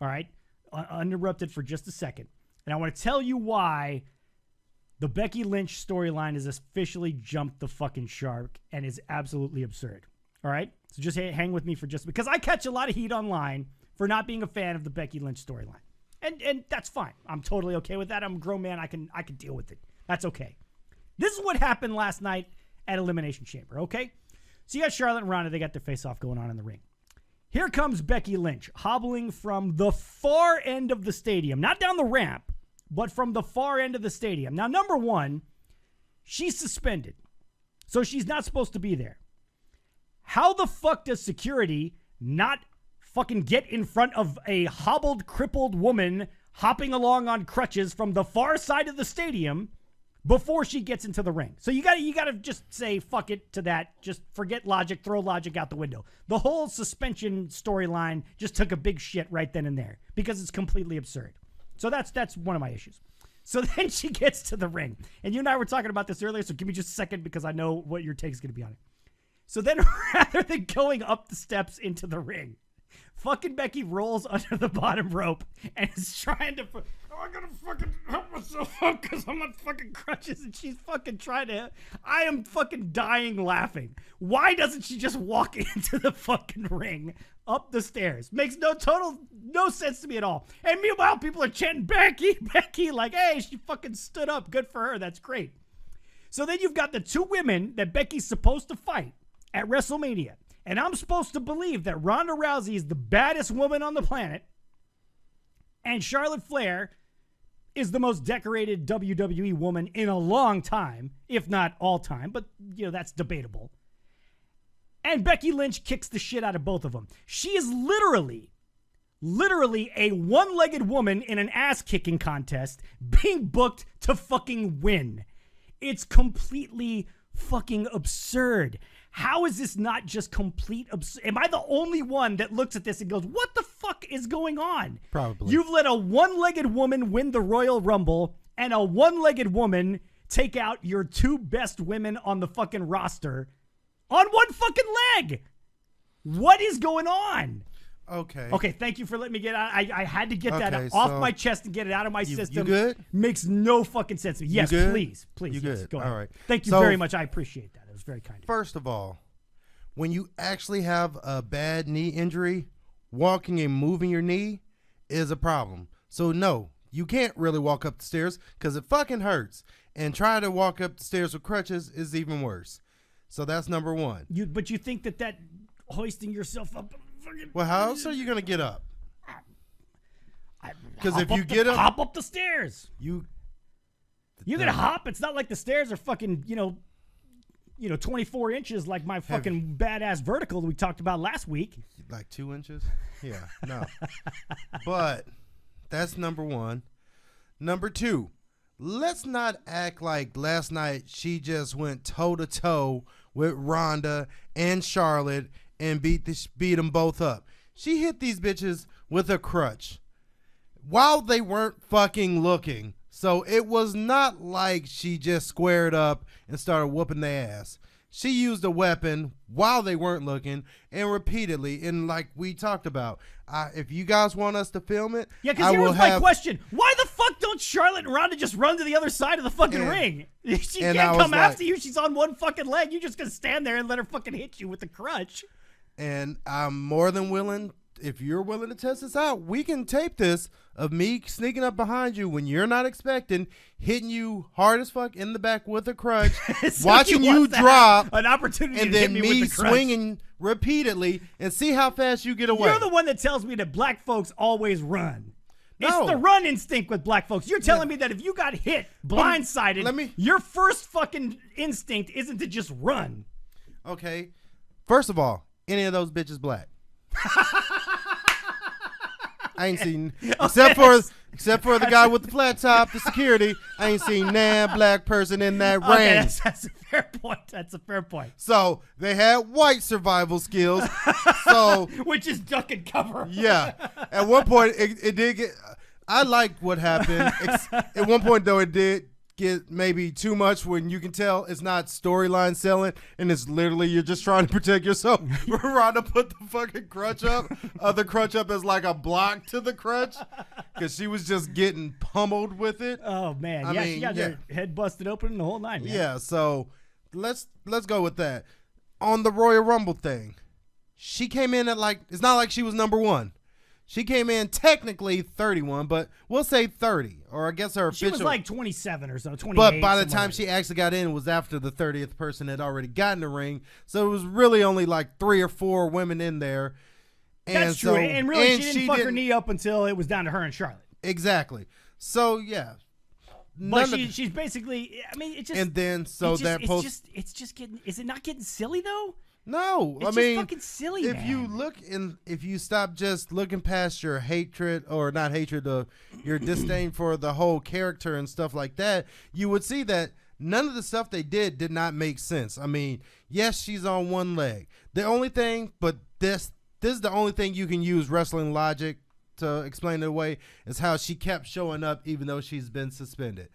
All right, uninterrupted for just a second, and I want to tell you why the Becky Lynch storyline has officially jumped the fucking shark and is absolutely absurd. All right, so just hang with me for just, because I catch a lot of heat online for not being a fan of the Becky Lynch storyline. And that's fine. I'm totally okay with that. I'm a grown man. I can deal with it. That's okay. This is what happened last night at Elimination Chamber, okay? So you got Charlotte and Ronda. They got their face-off going on in the ring. Here comes Becky Lynch, hobbling from the far end of the stadium. Not down the ramp, but from the far end of the stadium. Now, number one, she's suspended. So she's not supposed to be there. How the fuck does security not fucking get in front of a hobbled, crippled woman hopping along on crutches from the far side of the stadium, before she gets into the ring. So you gotta just say fuck it to that. Just forget logic, throw logic out the window. The whole suspension storyline just took a big shit right then and there because it's completely absurd. So that's one of my issues. So then she gets to the ring. And you and I were talking about this earlier, so give me just a second because I know what your take is going to be on it. So then rather than going up the steps into the ring, fucking Becky rolls under the bottom rope and is trying to... I gotta fucking help myself up because I'm on fucking crutches and she's fucking trying to... I am fucking dying laughing. Why doesn't she just walk into the fucking ring up the stairs? Makes no sense to me at all. And meanwhile, people are chanting, Becky, Becky, like, hey, she fucking stood up. Good for her. That's great. So then you've got the two women that Becky's supposed to fight at WrestleMania. And I'm supposed to believe that Ronda Rousey is the baddest woman on the planet and Charlotte Flair is the most decorated WWE woman in a long time, if not all time, but, you know, that's debatable. And Becky Lynch kicks the shit out of both of them. She is literally a one-legged woman in an ass-kicking contest being booked to fucking win. It's completely fucking absurd. How is this not just complete absurd? Am I the only one that looks at this and goes, what the fuck is going on? Probably. You've let a one-legged woman win the Royal Rumble and a one-legged woman take out your two best women on the fucking roster on one fucking leg. What is going on? Okay, thank you for letting me get out. I had to get that off my chest and get it out of my system. You good? Makes no fucking sense. Yes, please. You yes, good? Go ahead. All right. Thank you very much. I appreciate that. It was very kind of you. First of all, when you actually have a bad knee injury, walking and moving your knee is a problem. So no, you can't really walk up the stairs because it fucking hurts. And trying to walk up the stairs with crutches is even worse. So that's number one. But you think that hoisting yourself up... Well, how else are you going to get up? Because if you hop up the stairs. You're going to hop. It's not like the stairs are fucking, 24 inches like my fucking badass vertical that we talked about last week. Like 2 inches? Yeah, no. But that's number one. Number two, let's not act like last night she just went toe-to-toe with Ronda and Charlotte and beat them both up. She hit these bitches with a crutch while they weren't fucking looking. So it was not like she just squared up and started whooping their ass. She used a weapon while they weren't looking and repeatedly. And like we talked about, if you guys want us to film it, yeah, because here was my question: why the fuck don't Charlotte and Ronda just run to the other side of the fucking ring? She can't come after you. She's on one fucking leg. You just gonna stand there and let her fucking hit you with the crutch. And I'm more than willing, if you're willing to test this out, we can tape this of me sneaking up behind you when you're not expecting, hitting you hard as fuck in the back with a crutch, so watching you drop, an opportunity, and to then hit me with the crutch. Swinging repeatedly and see how fast you get away. You're the one that tells me that black folks always run. No. It's the run instinct with black folks. You're telling me that if you got hit blindsided, your first fucking instinct isn't to just run. Okay. First of all, any of those bitches black? I ain't seen, except for the guy with the flat top, the security. I ain't seen nah black person in that ring. Okay, that's a fair point. That's a fair point. So they had white survival skills. So which is duck and cover. Yeah. At one point, it did get. I liked what happened. At one point, though, it did get maybe too much when you can tell it's not storyline selling and it's literally you're just trying to protect yourself. Ronda put the fucking crutch up, the crutch up as like a block to the crutch because she was just getting pummeled with it. Oh man, she got her head busted open and the whole nine. Man. Yeah, so let's go with that. On the Royal Rumble thing, she came in at it's not like she was number one. She came in technically 31, but we'll say 30, or I guess her official. She was like 27 or so, 28. But by the time she actually got in, it was after the 30th person had already gotten the ring. So it was really only like 3 or 4 women in there. That's true. And really, she didn't fuck her knee up until it was down to her and Charlotte. Exactly. So, yeah. But she's basically, I mean, it just. And then, it's just getting, is it not getting silly though? No, It's just fucking silly, if man. if you stop just looking past your hatred, or not hatred, your disdain for the whole character and stuff like that, you would see that none of the stuff they did not make sense. I mean, yes, she's on one leg. The only thing, but this is the only thing you can use wrestling logic to explain it away, is how she kept showing up even though she's been suspended.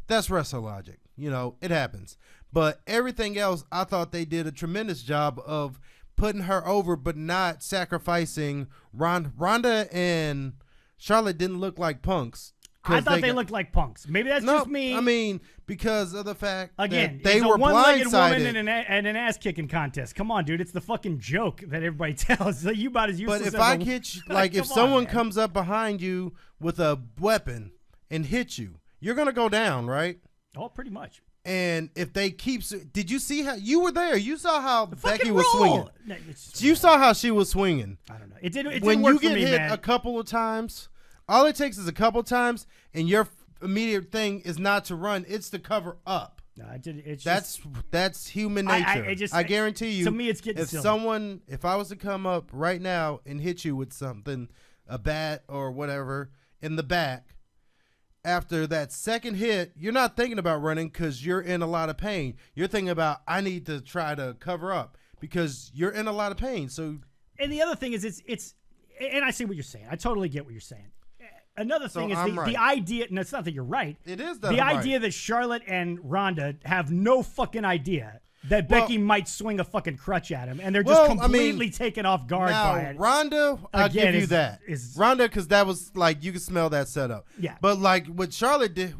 That's wrestling logic. You know, it happens. But everything else, I thought they did a tremendous job of putting her over, but not sacrificing. Ronda and Charlotte didn't look like punks. I thought they looked like punks. Maybe that's just me. I mean, because of the fact again, that they were one-legged blindsided woman and an ass-kicking contest. Come on, dude. It's the fucking joke that everybody tells. Like, you about as useless. But if as I hit you, like if someone man. comes up behind you with a weapon and hits you, you're gonna go down, right? Oh, pretty much. And if they did you see how you were there? You saw how Becky roll. was swinging. No, You saw how she was swinging. I don't know. It didn't When work you get for me, hit man. a couple of times, all it takes is a couple of times, and your immediate thing is not to run; it's to cover up. No, it's just, That's human nature. I guarantee you. To me, it's getting silly. If I was to come up right now and hit you with something, a bat or whatever, in the back, after that second hit, you're not thinking about running because you're in a lot of pain. You're thinking about, I need to try to cover up because you're in a lot of pain. So, and the other thing is, it's, and I see what you're saying. I totally get what you're saying. Another thing is the idea. No, it's not that you're right. It is that the I'm idea right. that Charlotte and Ronda have no fucking idea that Becky might swing a fucking crutch at him, and they're just completely taken off guard by it. Ronda, I'll give you that. Ronda, because that was like, you could smell that setup. Yeah. But like what Charlotte did,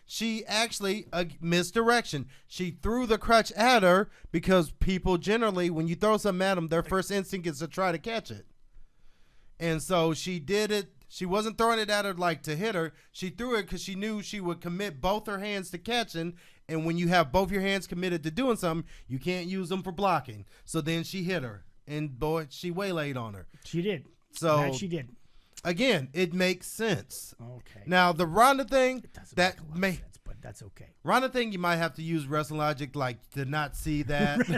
she actually misdirection. She threw the crutch at her because people generally, when you throw something at them, their first instinct is to try to catch it. And so she did it. She wasn't throwing it at her like to hit her. She threw it because she knew she would commit both her hands to catching. And when you have both your hands committed to doing something, you can't use them for blocking. So then she hit her. And boy, she waylaid on her. She did. So that she did. Again, it makes sense. Okay. Now the Ronda thing, it doesn't make a lot of sense, but that's okay. Ronda thing, you might have to use wrestling logic, like to not see that.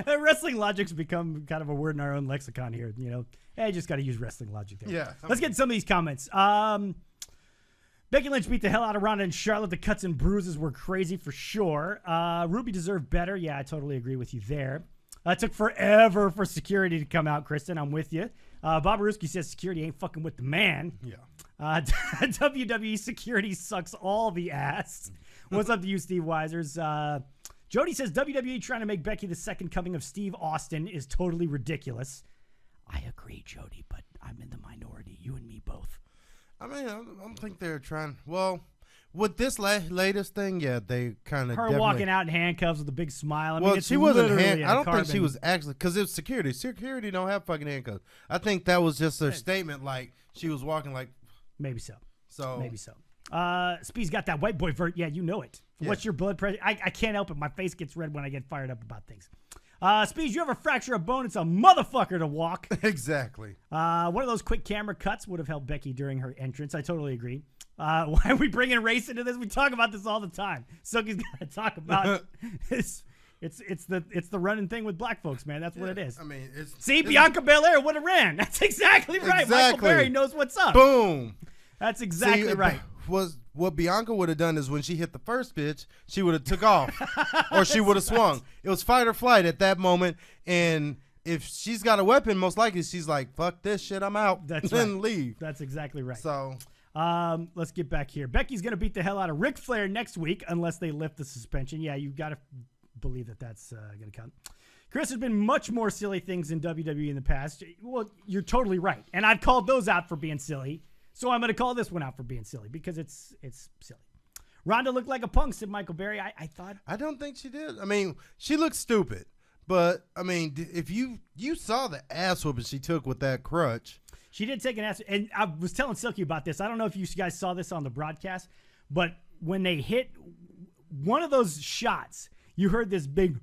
Wrestling logic's become kind of a word in our own lexicon here. You know, I just got to use wrestling logic there. Yeah. Let's get some of these comments. Becky Lynch beat the hell out of Ronda and Charlotte. The cuts and bruises were crazy for sure. Ruby deserved better. Yeah, I totally agree with you there. It took forever for security to come out, Kristen. I'm with you. Bob Ruski says security ain't fucking with the man. Yeah. WWE security sucks all the ass. What's up to you, Steve Weisers? Jody says WWE trying to make Becky the second coming of Steve Austin is totally ridiculous. I agree, Jody, but I'm in the minority. You and me both. I mean, I don't think they're trying. Well, with this latest thing, yeah, they kind of. Her walking out in handcuffs with a big smile. I mean, it's she wasn't. I don't think she was actually, because it was security. Security don't have fucking handcuffs. I think that was just her statement, like she was walking like. Maybe so. Maybe so. Speez got that white boy vert. Yeah, you know it. Yeah. What's your blood pressure? I can't help it. My face gets red when I get fired up about things. Speez, you ever fracture a bone? It's a motherfucker to walk. Exactly. One of those quick camera cuts would have helped Becky during her entrance. I totally agree. Why are we bringing race into this? We talk about this all the time. Suki's got to talk about it's the running thing with black folks, man. That's what it is. I mean, Bianca Belair would have ran. That's exactly right. Exactly. Michael Berry knows what's up. Boom. That's exactly right. What Bianca would have done is when she hit the first pitch, she would have took off or she would have swung. It was fight or flight at that moment. And if she's got a weapon, most likely she's like, fuck this shit, I'm out. That's then right. leave. That's exactly right. So let's get back here. Becky's going to beat the hell out of Ric Flair next week unless they lift the suspension. Yeah, you got to believe that that's going to come. Chris, there's been much more silly things in WWE in the past. Well, you're totally right. And I've called those out for being silly. So I'm going to call this one out for being silly because it's silly. Ronda looked like a punk, said Michael Berry. I thought. I don't think she did. I mean, she looked stupid. But, I mean, if you saw the ass whooping she took with that crutch. She did take an ass. And I was telling Silky about this. I don't know if you guys saw this on the broadcast. But when they hit one of those shots, you heard this big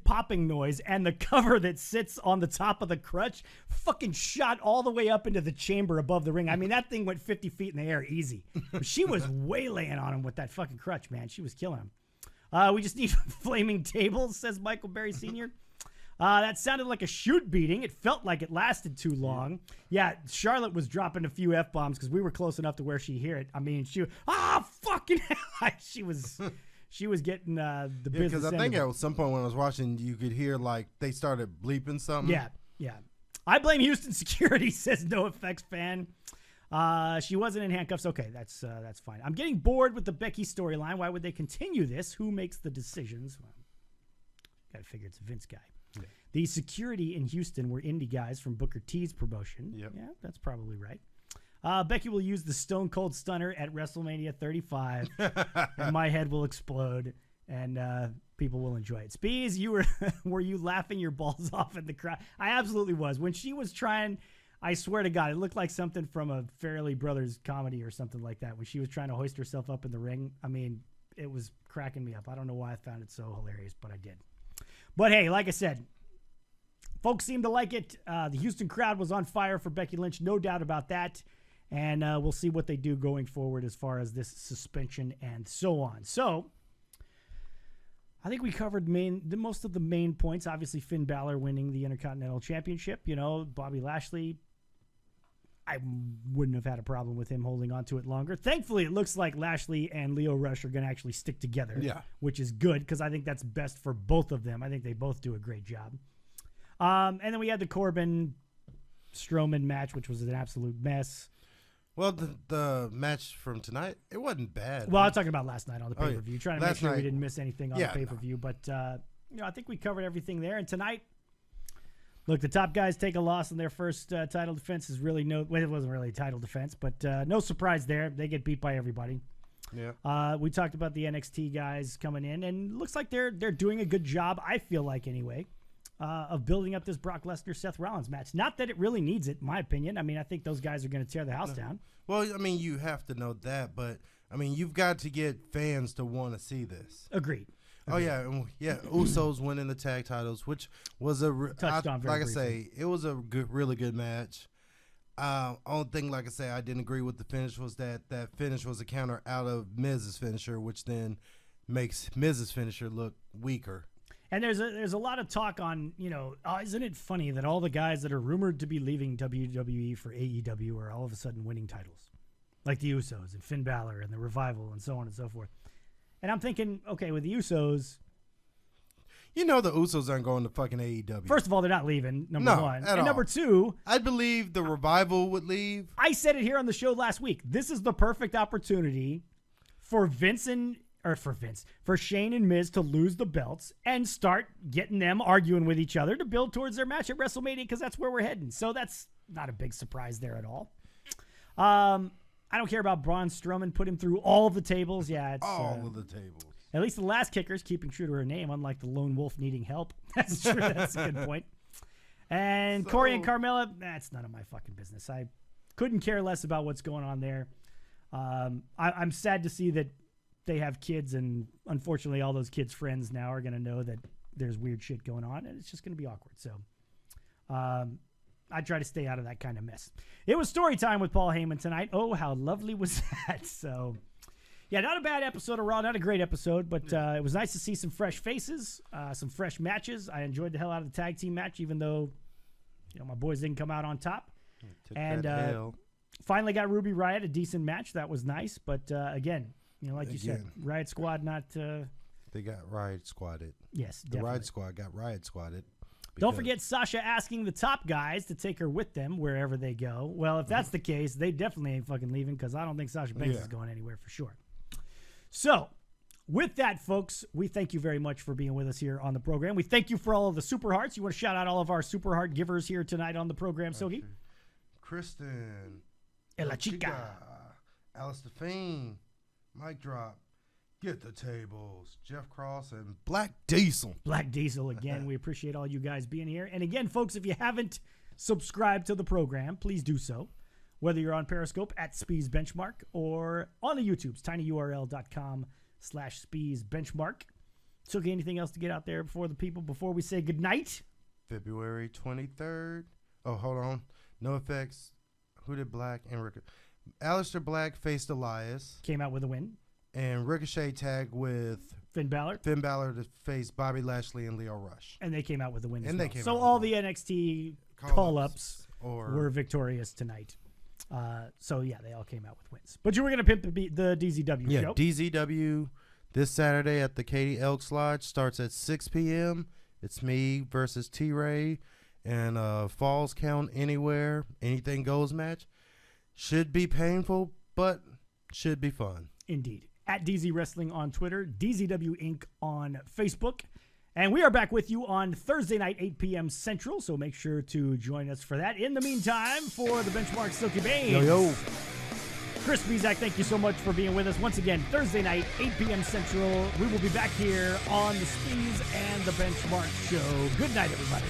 popping noise, and the cover that sits on the top of the crutch fucking shot all the way up into the chamber above the ring. I mean, that thing went 50 feet in the air easy. She was waylaying on him with that fucking crutch, man. She was killing him. We just need flaming tables, says Michael Berry Sr. That sounded like a shoot beating. It felt like it lasted too long. Yeah, Charlotte was dropping a few F-bombs because we were close enough to where she hear it. I mean, fucking hell. She was getting the business. Because I think at some point when I was watching, you could hear like they started bleeping something. Yeah. I blame Houston security, says No Effects fan. She wasn't in handcuffs. Okay, that's fine. I'm getting bored with the Becky storyline. Why would they continue this? Who makes the decisions? Well, gotta figure it's a Vince guy. Yeah. The security in Houston were indie guys from Booker T's promotion. Yep. Yeah, that's probably right. Becky will use the Stone Cold Stunner at WrestleMania 35, and my head will explode, and people will enjoy it. Speez, were you laughing your balls off in the crowd? I absolutely was. When she was trying, I swear to God, it looked like something from a Farrelly Brothers comedy or something like that. When she was trying to hoist herself up in the ring, I mean, it was cracking me up. I don't know why I found it so hilarious, but I did. But hey, like I said, folks seem to like it. The Houston crowd was on fire for Becky Lynch, no doubt about that. And we'll see what they do going forward as far as this suspension and so on. So I think we covered most of the main points. Obviously, Finn Balor winning the Intercontinental Championship. You know, Bobby Lashley, I wouldn't have had a problem with him holding on to it longer. Thankfully, it looks like Lashley and Lio Rush are going to actually stick together, which is good because I think that's best for both of them. I think they both do a great job. And then we had the Corbin-Strowman match, which was an absolute mess. Well, the match from tonight, it wasn't bad. Well, I'm talking about last night on the pay-per-view, trying to make sure we didn't miss anything on the pay-per-view. But, I think we covered everything there. And tonight, look, the top guys take a loss in their first title defense. Is really it wasn't really a title defense, but no surprise there. They get beat by everybody. Yeah. We talked about the NXT guys coming in, and it looks like they're doing a good job, I feel like anyway, of building up this Brock Lesnar-Seth Rollins match. Not that it really needs it, in my opinion. I mean, I think those guys are going to tear the house down. Well, I mean, you have to know that, but, I mean, you've got to get fans to want to see this. Agreed. Oh, yeah. Usos winning the tag titles, which was touched on very briefly. I say, it was a really good match. Only thing, like I say, I didn't agree with the finish was that finish was a counter out of Miz's finisher, which then makes Miz's finisher look weaker. And there's a lot of talk on, isn't it funny that all the guys that are rumored to be leaving WWE for AEW are all of a sudden winning titles? Like the Usos and Finn Balor and the Revival and so on and so forth. And I'm thinking, okay, with the Usos... the Usos aren't going to fucking AEW. First of all, they're not leaving, number one. And number two... I believe the Revival would leave. I said it here on the show last week. This is the perfect opportunity for for Shane and Miz to lose the belts and start getting them arguing with each other to build towards their match at WrestleMania because that's where we're heading. So that's not a big surprise there at all. I don't care about Braun Strowman. Put him through all of the tables. Yeah, it's all of the tables. At least the last kicker's keeping true to her name, unlike the lone wolf needing help. That's true. That's a good point. And Corey and Carmella, that's none of my fucking business. I couldn't care less about what's going on there. I'm sad to see that they have kids, and unfortunately all those kids' friends now are going to know that there's weird shit going on, and it's just going to be awkward. So I try to stay out of that kind of mess. It was story time with Paul Heyman tonight. Oh, how lovely was that? So, yeah, not a bad episode of Raw, not a great episode, but it was nice to see some fresh faces, some fresh matches. I enjoyed the hell out of the tag team match, even though my boys didn't come out on top. And finally got Ruby Riott, a decent match. That was nice, but again, like you said, Riot Squad not... They got Riot Squadded. Yes, the definitely. Riot Squad got Riot Squadded. Don't forget Sasha asking the top guys to take her with them wherever they go. Well, if that's the case, they definitely ain't fucking leaving because I don't think Sasha Banks is going anywhere for sure. So, with that, folks, we thank you very much for being with us here on the program. We thank you for all of the Super Hearts. You want to shout out all of our Super Heart givers here tonight on the program, Sogi? Kristen. Ella Chica. Alistair Fiend. Mike Drop. Get the Tables, Jeff Cross, and Black Diesel. Black Diesel, again, we appreciate all you guys being here. And again, folks, if you haven't subscribed to the program, please do so. Whether you're on Periscope at Speez Benchmark or on the YouTubes, tinyurl.com/Speez Benchmark. So, anything else to get out there before we say goodnight? February 23rd. Oh, hold on. No effects. Who did Black and Rick? Aleister Black faced Elias. Came out with a win. and Ricochet tag with Finn Balor. To face Bobby Lashley and Leo Rush. And they came out with the win. And they came so out all with the NXT call-ups were victorious tonight. So yeah, they all came out with wins. But you were going to pimp the DZW show. Yeah, DZW this Saturday at the Katie Elks Lodge starts at 6 p.m. It's me versus T-Ray and Falls Count Anywhere, Anything Goes match. Should be painful, but should be fun. Indeed. At DZ Wrestling on Twitter, DZW Inc. on Facebook. And we are back with you on Thursday night, 8 p.m. Central, so make sure to join us for that. In the meantime, for the Benchmark Silky Banes. Yo. Chris Bezak, thank you so much for being with us. Once again, Thursday night, 8 p.m. Central. We will be back here on the Speez and the Benchmark Show. Good night, everybody.